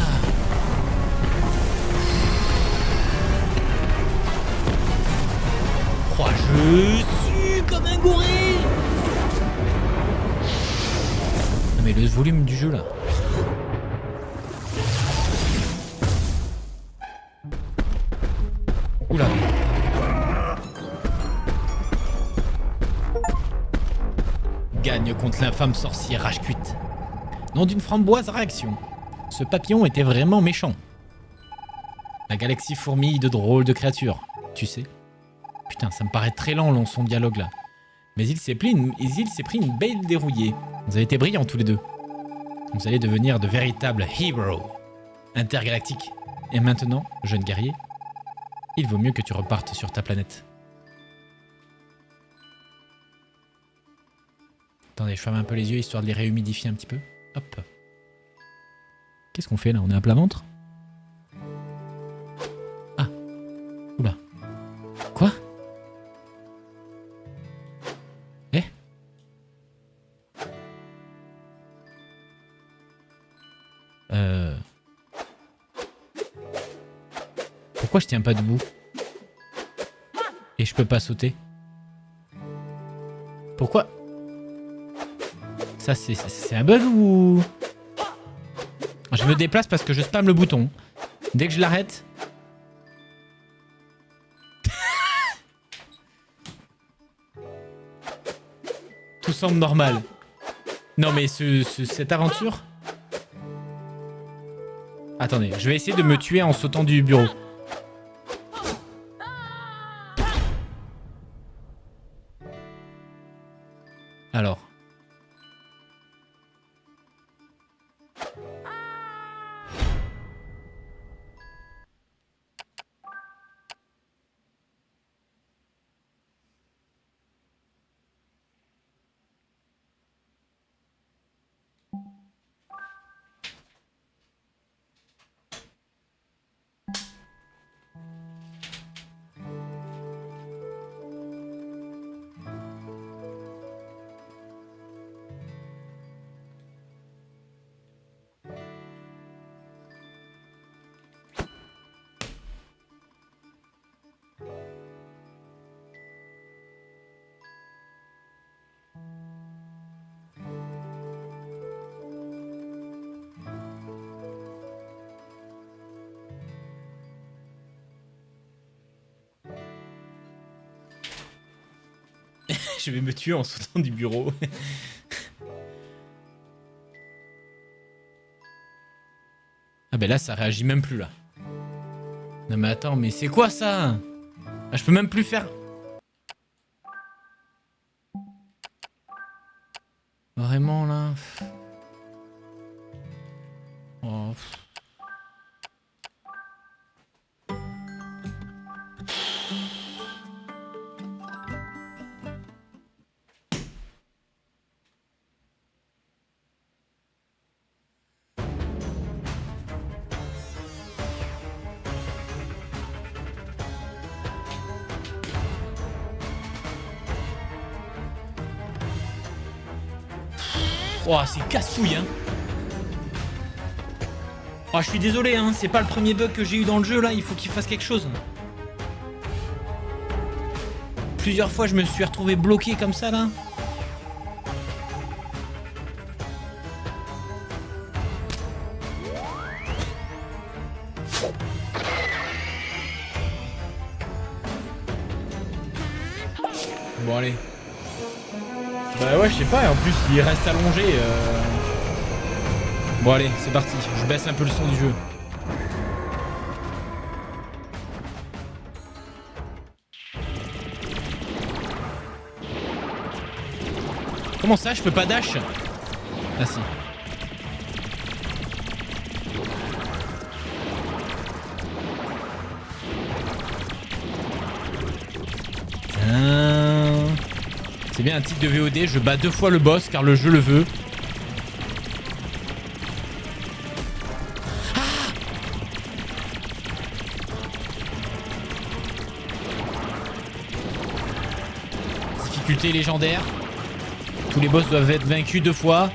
Oh, je suis comme un gorille. Non mais le volume du jeu là. Oula. Gagne contre l'infâme sorcière rage cuite. Nom d'une framboise réaction. Ce papillon était vraiment méchant. La galaxie fourmille de drôles de créatures, tu sais. Putain, ça me paraît très lent son dialogue là. Mais il s'est pris une belle dérouillée. Vous avez été brillants tous les deux. Vous allez devenir de véritables héros intergalactiques. Et maintenant, jeune guerrier, il vaut mieux que tu repartes sur ta planète. Attendez, je ferme un peu les yeux histoire de les réhumidifier un petit peu. Hop. Qu'est-ce qu'on fait là? On est à plat ventre? Ah. Oula. Quoi? Eh? Pourquoi je tiens pas debout? Et je peux pas sauter? Pourquoi? Ça, c'est un bug ou... Je me déplace parce que je spamme le bouton. Dès que je l'arrête... Tout semble normal. Non mais cette aventure... Attendez, je vais essayer de me tuer en sautant du bureau. Alors... Je vais me tuer en sautant du bureau. Ah ben là, ça réagit même plus, là. Non mais attends, mais c'est quoi ça? Ah, je peux même plus faire... Vraiment, là... Oh... Oh, c'est casse-couille, hein. Oh, je suis désolé, hein. C'est pas le premier bug que j'ai eu dans le jeu, là. Il faut qu'il fasse quelque chose. Plusieurs fois, je me suis retrouvé bloqué comme ça, là. Bon, allez. Bah ouais, je sais pas, et en plus il reste allongé. Bon allez, c'est parti, je baisse un peu le son du jeu. Comment ça, je peux pas dash? Ah si. C'est bien un titre de VOD, je bats 2 fois le boss car le jeu le veut. Ah, difficulté légendaire. Tous les boss doivent être vaincus 2 fois.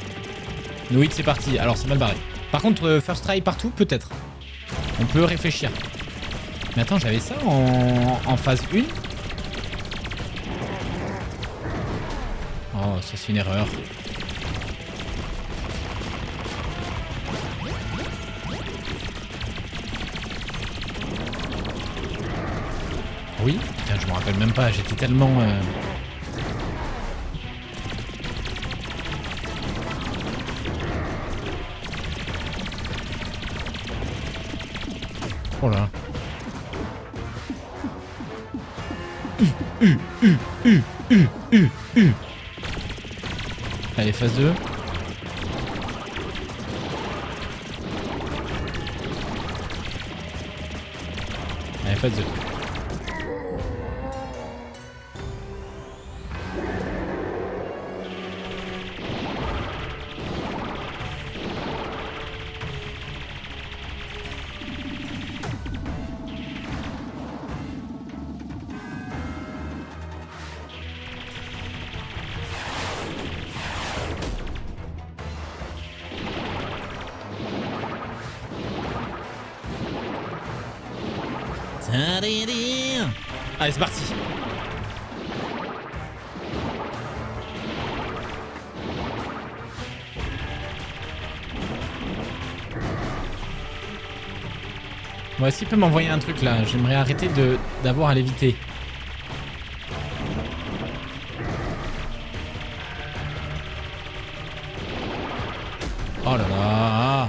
No hit, c'est parti. Alors c'est mal barré. Par contre, first try partout, peut-être. On peut réfléchir. Mais attends, j'avais ça en phase 1. Oh, ça c'est une erreur. Oui, putain, je me rappelle même pas, j'étais tellement... Oh là. Allez, phase 2. Allez, phase 2. Allez, c'est parti. Bon, est-ce qu'il peut m'envoyer un truc là? J'aimerais arrêter d'avoir à l'éviter. Oh là là.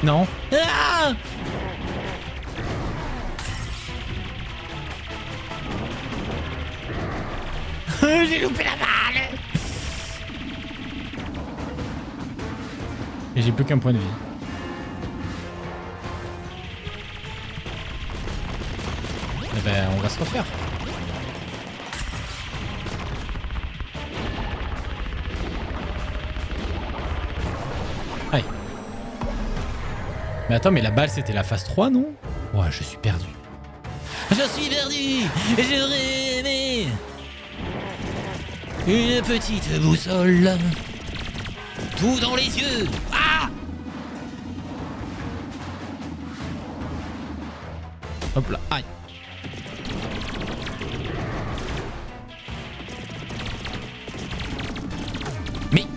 Non. Ah, j'ai loupé la balle. Et j'ai plus qu'un point de vie. Eh ben, on va se refaire. Allez. Mais attends, mais la balle c'était la phase 3, non? Ouais, je suis perdu. Je suis perdu. J'aurais aimé une petite boussole. Tout dans les yeux. Ah! Hop là, aïe. Mais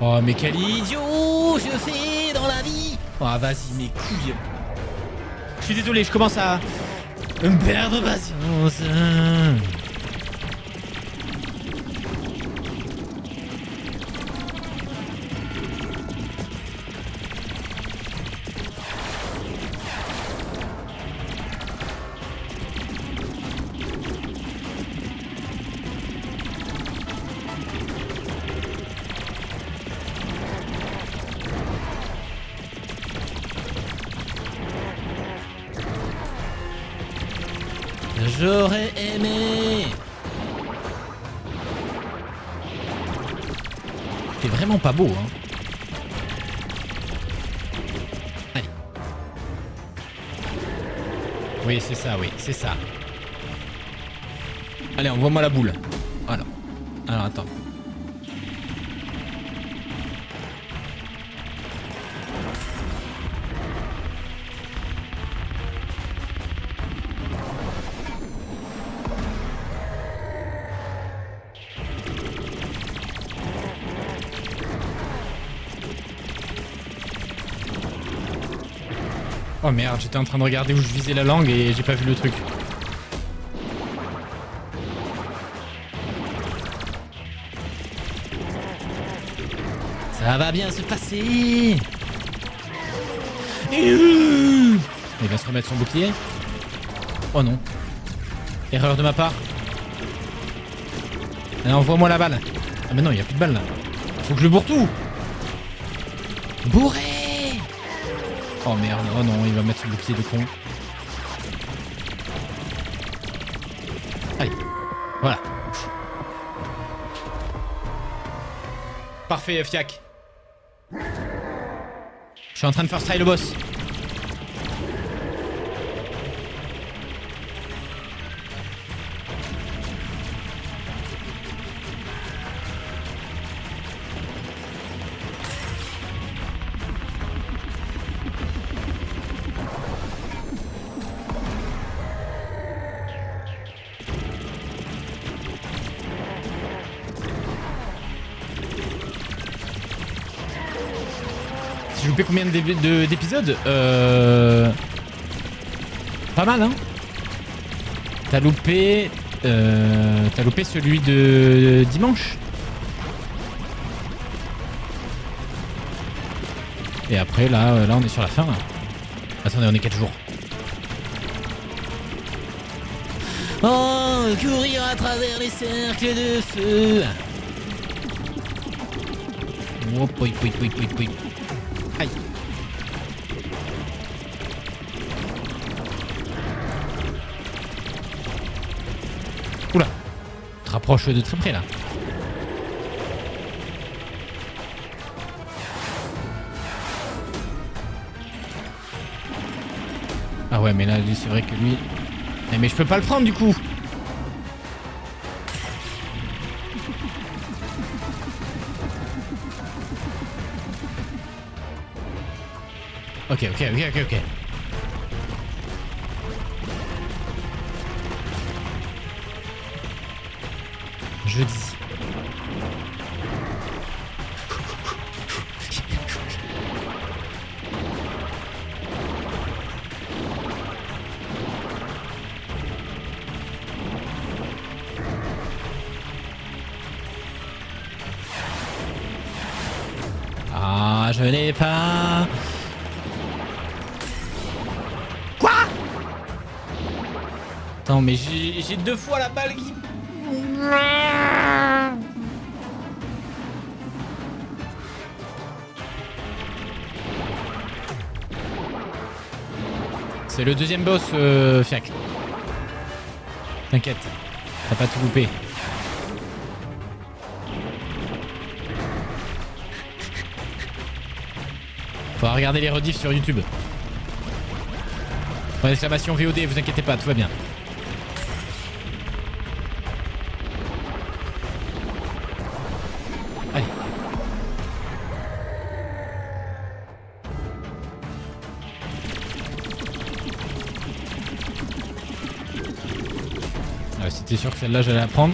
Oh mais quel idiot je fais dans la vie. Oh vas-y mes couilles. Je suis désolé, je commence à me perdre patience. J'aurais aimé. C'est vraiment pas beau, hein. Allez. Oui, c'est ça, oui, c'est ça. Allez, envoie-moi la boule. Voilà. Alors, attends. Oh merde, j'étais en train de regarder où je visais la langue et j'ai pas vu le truc. Ça va bien se passer. Il va se remettre son bouclier. Oh non. Erreur de ma part. Allez, envoie-moi la balle. Ah mais non, il n'y a plus de balle là. Faut que je bourre tout. Bourré. Oh merde, oh non, il va mettre son bouclier de con. Allez, voilà. Parfait, Fiac. Je suis en train de faire try le boss. J'ai loupé combien d'épisodes Pas mal, hein. T'as loupé celui de dimanche. Et après, là on est sur la fin. Là. Attendez, on est 4 jours. Oh, courir à travers les cercles de feu. Oh, poi, poi, poi, poi, poi. Aïe. Oula. Tu te rapproches de très près là. Ah ouais mais là lui c'est vrai que lui... Mais je peux pas le prendre du coup. Ok. Jeudi. Ah, je n'ai pas... Quoi? Attends, mais j'ai 2 fois la balle qui... C'est le deuxième boss, Fiac. T'inquiète, t'as pas tout loupé. Faudra regarder les rediffs sur YouTube. Point d'exclamation VOD, vous inquiétez pas, tout va bien. Allez. C'était sûr que celle-là j'allais la prendre.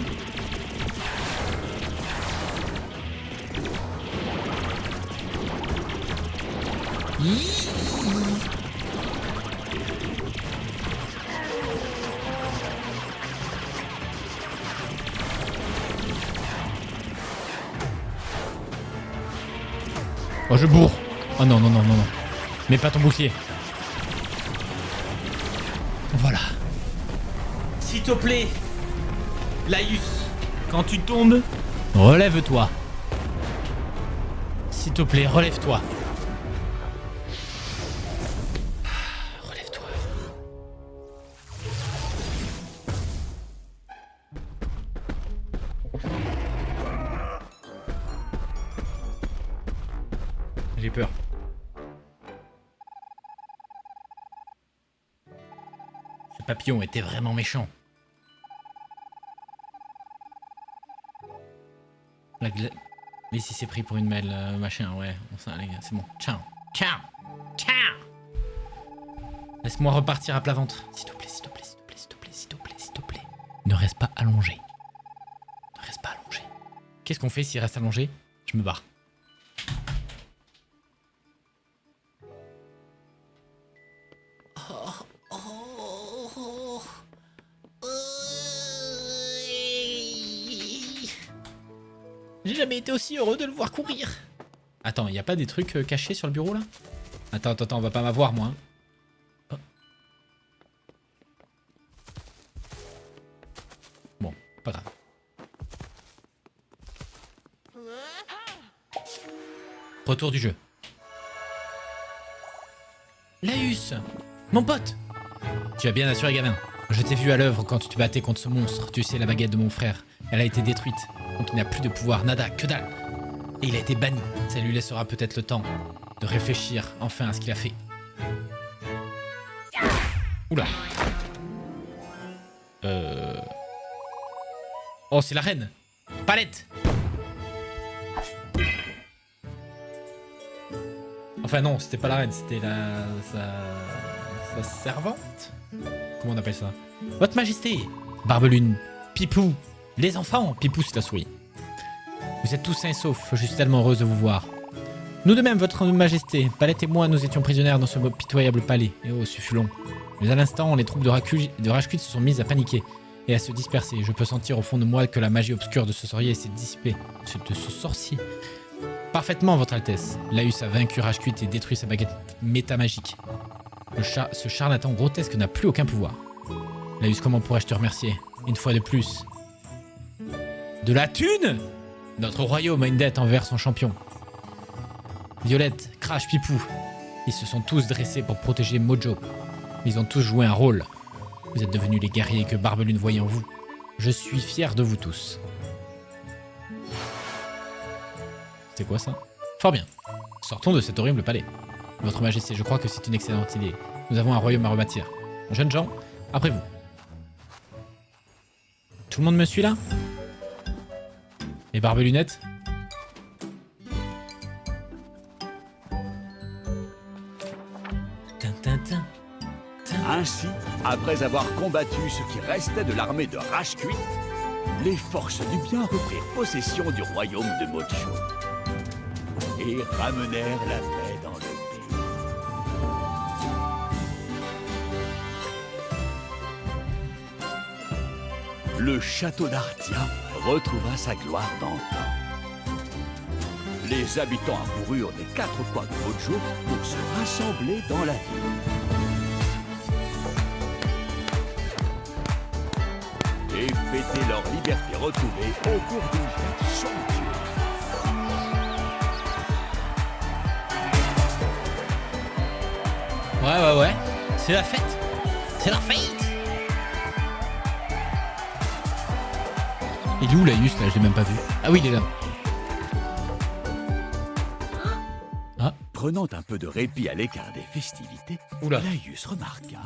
Oh, je bourre. Oh non, non, non, non, non. Mets pas ton bouclier. Voilà. S'il te plaît, Laïus, quand tu tombes, relève-toi. S'il te plaît, relève-toi. Relève-toi. J'ai peur. Ce papillon était vraiment méchant. Mais si c'est pris pour une mêle, machin, ouais. Ça, les gars, c'est bon. Ciao. Ciao. Ciao. Laisse-moi repartir à plat ventre. S'il te plaît, s'il te plaît, s'il te plaît, s'il te plaît, s'il te plaît, s'il te plaît. Ne reste pas allongé. Ne reste pas allongé. Qu'est-ce qu'on fait s'il reste allongé? Je me barre. J'ai jamais été aussi heureux de le voir courir. Attends, il n'y a pas des trucs cachés sur le bureau là? Attends, attends, attends, on va pas m'avoir moi. Hein. Oh. Bon, pas grave. Retour du jeu. Laïus, mon pote. Tu as bien assuré, gamin. Je t'ai vu à l'œuvre quand tu te battais contre ce monstre. Tu sais, la baguette de mon frère. Elle a été détruite. Donc il n'a plus de pouvoir, nada, que dalle. Et il a été banni. Ça lui laissera peut-être le temps de réfléchir enfin à ce qu'il a fait. Oula. Oh, c'est la reine. Palette. Enfin non, c'était pas la reine, c'était sa servante. Comment on appelle ça? Votre Majesté, Barbelune, Pipou, les enfants. Pipou, c'est la souris. Vous êtes tous sains et saufs, je suis tellement heureuse de vous voir. Nous de même, votre Majesté, Palette et moi, nous étions prisonnières dans ce pitoyable palais. Et oh, ce fut long. Mais à l'instant, les troupes de Rajkuit se sont mises à paniquer et à se disperser. Je peux sentir au fond de moi que la magie obscure de ce sorcier s'est dissipée. De ce sorcier. Parfaitement, votre Altesse. Laïus a vaincu Rajkuit et détruit sa baguette métamagique. Ce charlatan grotesque n'a plus aucun pouvoir. Laïus, comment pourrais-je te remercier? Une fois de plus. De la thune? Notre royaume a une dette envers son champion. Violette, Crash, Pipou, ils se sont tous dressés pour protéger Mojo. Ils ont tous joué un rôle. Vous êtes devenus les guerriers que Barbelune voyait en vous. Je suis fier de vous tous. C'est quoi ça? Fort bien. Sortons de cet horrible palais. Votre Majesté, je crois que c'est une excellente idée. Nous avons un royaume à rebâtir. Jeunes gens, après vous. Tout le monde me suit là? Les barbelunettes? Ainsi, après avoir combattu ce qui restait de l'armée de Rajkuit, les forces du bien reprirent possession du royaume de Mojo et ramenèrent la paix dans le pays. Le château d'Artia retrouva sa gloire d'antan. Les habitants accoururent des quatre coins de Mojo pour se rassembler dans la ville. Et fêter leur liberté retrouvée au cours d'une fête somptueuse. Ouais. C'est la fête. C'est la fête. Il est où Laïus là? Je l'ai même pas vu. Ah oui, il est là. Ah. Prenant un peu de répit à l'écart des festivités, Oula. Laïus remarqua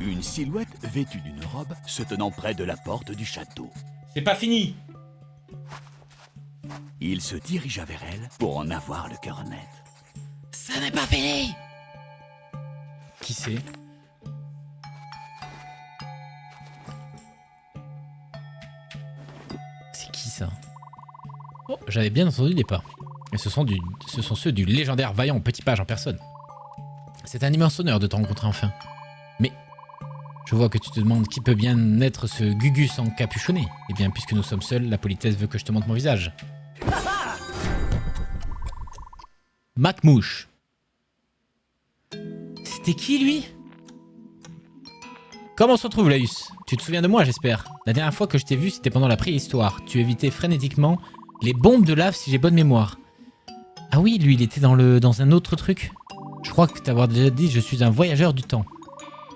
une silhouette vêtue d'une robe se tenant près de la porte du château. C'est pas fini. Il se dirigea vers elle pour en avoir le cœur net. Ça n'est pas fini. Qui c'est? C'est qui ça? Oh, j'avais bien entendu les pas. Et ce sont ceux du légendaire vaillant Petit Page en personne. C'est un immense honneur de te rencontrer enfin. Mais je vois que tu te demandes qui peut bien être ce Gugus encapuchonné. Eh bien, puisque nous sommes seuls, la politesse veut que je te montre mon visage. Macmouche. C'était qui, lui? Comment on se retrouve, Laïus? Tu te souviens de moi, j'espère? La dernière fois que je t'ai vu, c'était pendant la préhistoire. Tu évitais frénétiquement les bombes de lave, si j'ai bonne mémoire. Ah oui, lui, il était dans un autre truc. Je crois que t'avoir déjà dit, je suis un voyageur du temps.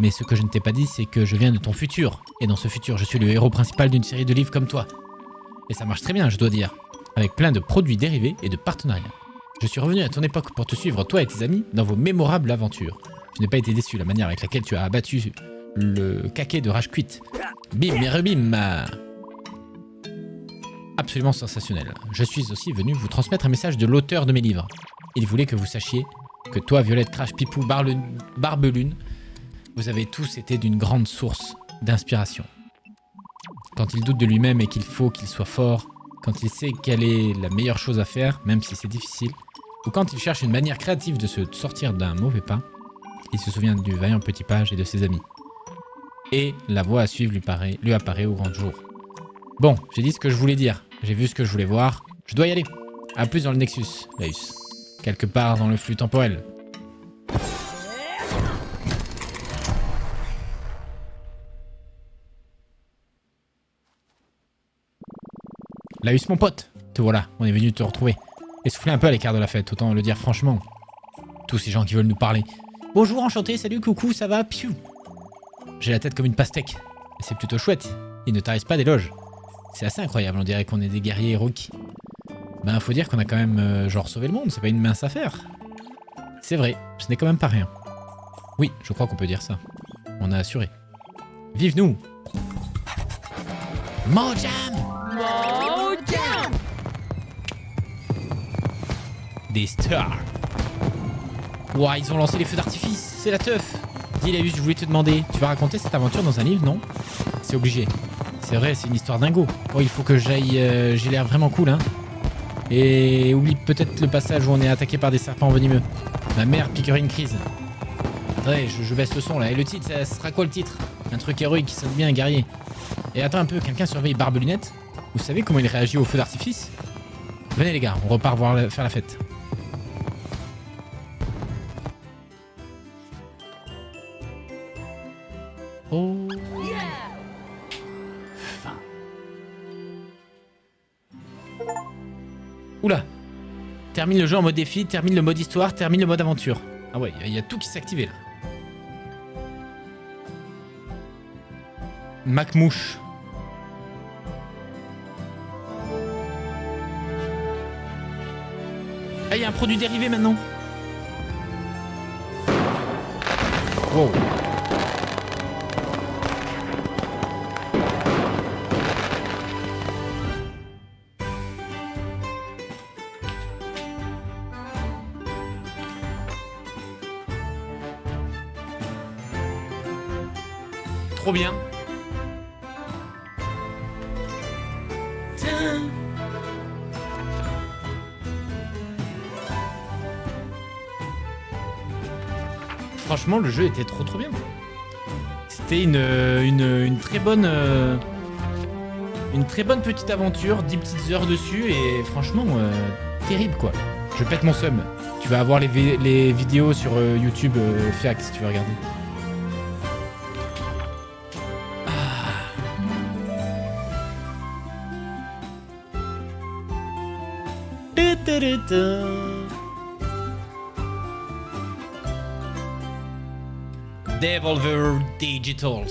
Mais ce que je ne t'ai pas dit, c'est que je viens de ton futur. Et dans ce futur, je suis le héros principal d'une série de livres comme toi. Et ça marche très bien, je dois dire. Avec plein de produits dérivés et de partenariats. Je suis revenu à ton époque pour te suivre, toi et tes amis, dans vos mémorables aventures. Je n'ai pas été déçu, la manière avec laquelle tu as abattu le caquet de rage cuite. Bim et rebim. Absolument sensationnel. Je suis aussi venu vous transmettre un message de l'auteur de mes livres. Il voulait que vous sachiez que toi, Violette, Crash, Pipou, Barbelune, vous avez tous été d'une grande source d'inspiration. Quand il doute de lui-même et qu'il faut qu'il soit fort, quand il sait quelle est la meilleure chose à faire, même si c'est difficile, ou quand il cherche une manière créative de se sortir d'un mauvais pas, il se souvient du vaillant Petit Page et de ses amis. Et la voie à suivre lui apparaît au grand jour. Bon, j'ai dit ce que je voulais dire, j'ai vu ce que je voulais voir, je dois y aller. A plus dans le Nexus, Laïus. Quelque part dans le flux temporel. Laïus, mon pote, te voilà, on est venu te retrouver. Essoufflez un peu à l'écart de la fête, autant le dire franchement. Tous ces gens qui veulent nous parler. Bonjour, enchanté, salut, coucou, ça va, piou. J'ai la tête comme une pastèque. Et c'est plutôt chouette, ils ne tarissent pas d'éloges. C'est assez incroyable, on dirait qu'on est des guerriers héroïques. Ben, faut dire qu'on a quand même genre sauvé le monde, c'est pas une mince affaire. C'est vrai, ce n'est quand même pas rien. Oui, je crois qu'on peut dire ça. On a assuré. Vive nous! Mojam! Mojam! Des stars! Ouah, ils ont lancé les feux d'artifice, c'est la teuf! Dis Laïus, je voulais te demander, tu vas raconter cette aventure dans un livre, non? C'est obligé. C'est vrai, c'est une histoire dingo. Oh, il faut que j'aille... j'ai l'air vraiment cool, hein. Et oublie peut-être le passage où on est attaqué par des serpents venimeux. Ma mère piquerait une crise. Attendez, je baisse le son là. Et le titre, ça sera quoi le titre? Un truc héroïque qui sonne bien, guerrier. Et attends un peu, quelqu'un surveille Barbelunette? Vous savez comment il réagit au feu d'artifice? Venez les gars, on repart faire la fête. Oh. Oula! Termine le jeu en mode défi, termine le mode histoire, termine le mode aventure. Ah ouais, il y a tout qui s'est activé là. Macmouche. Ah, il y a un produit dérivé maintenant. Wow. Trop bien. Franchement, le jeu était trop bien. C'était une très bonne petite aventure, 10 petites heures dessus et franchement terrible quoi. Je pète mon seum. Tu vas avoir les vidéos sur YouTube FAQ si tu veux regarder. Devolver Digitals.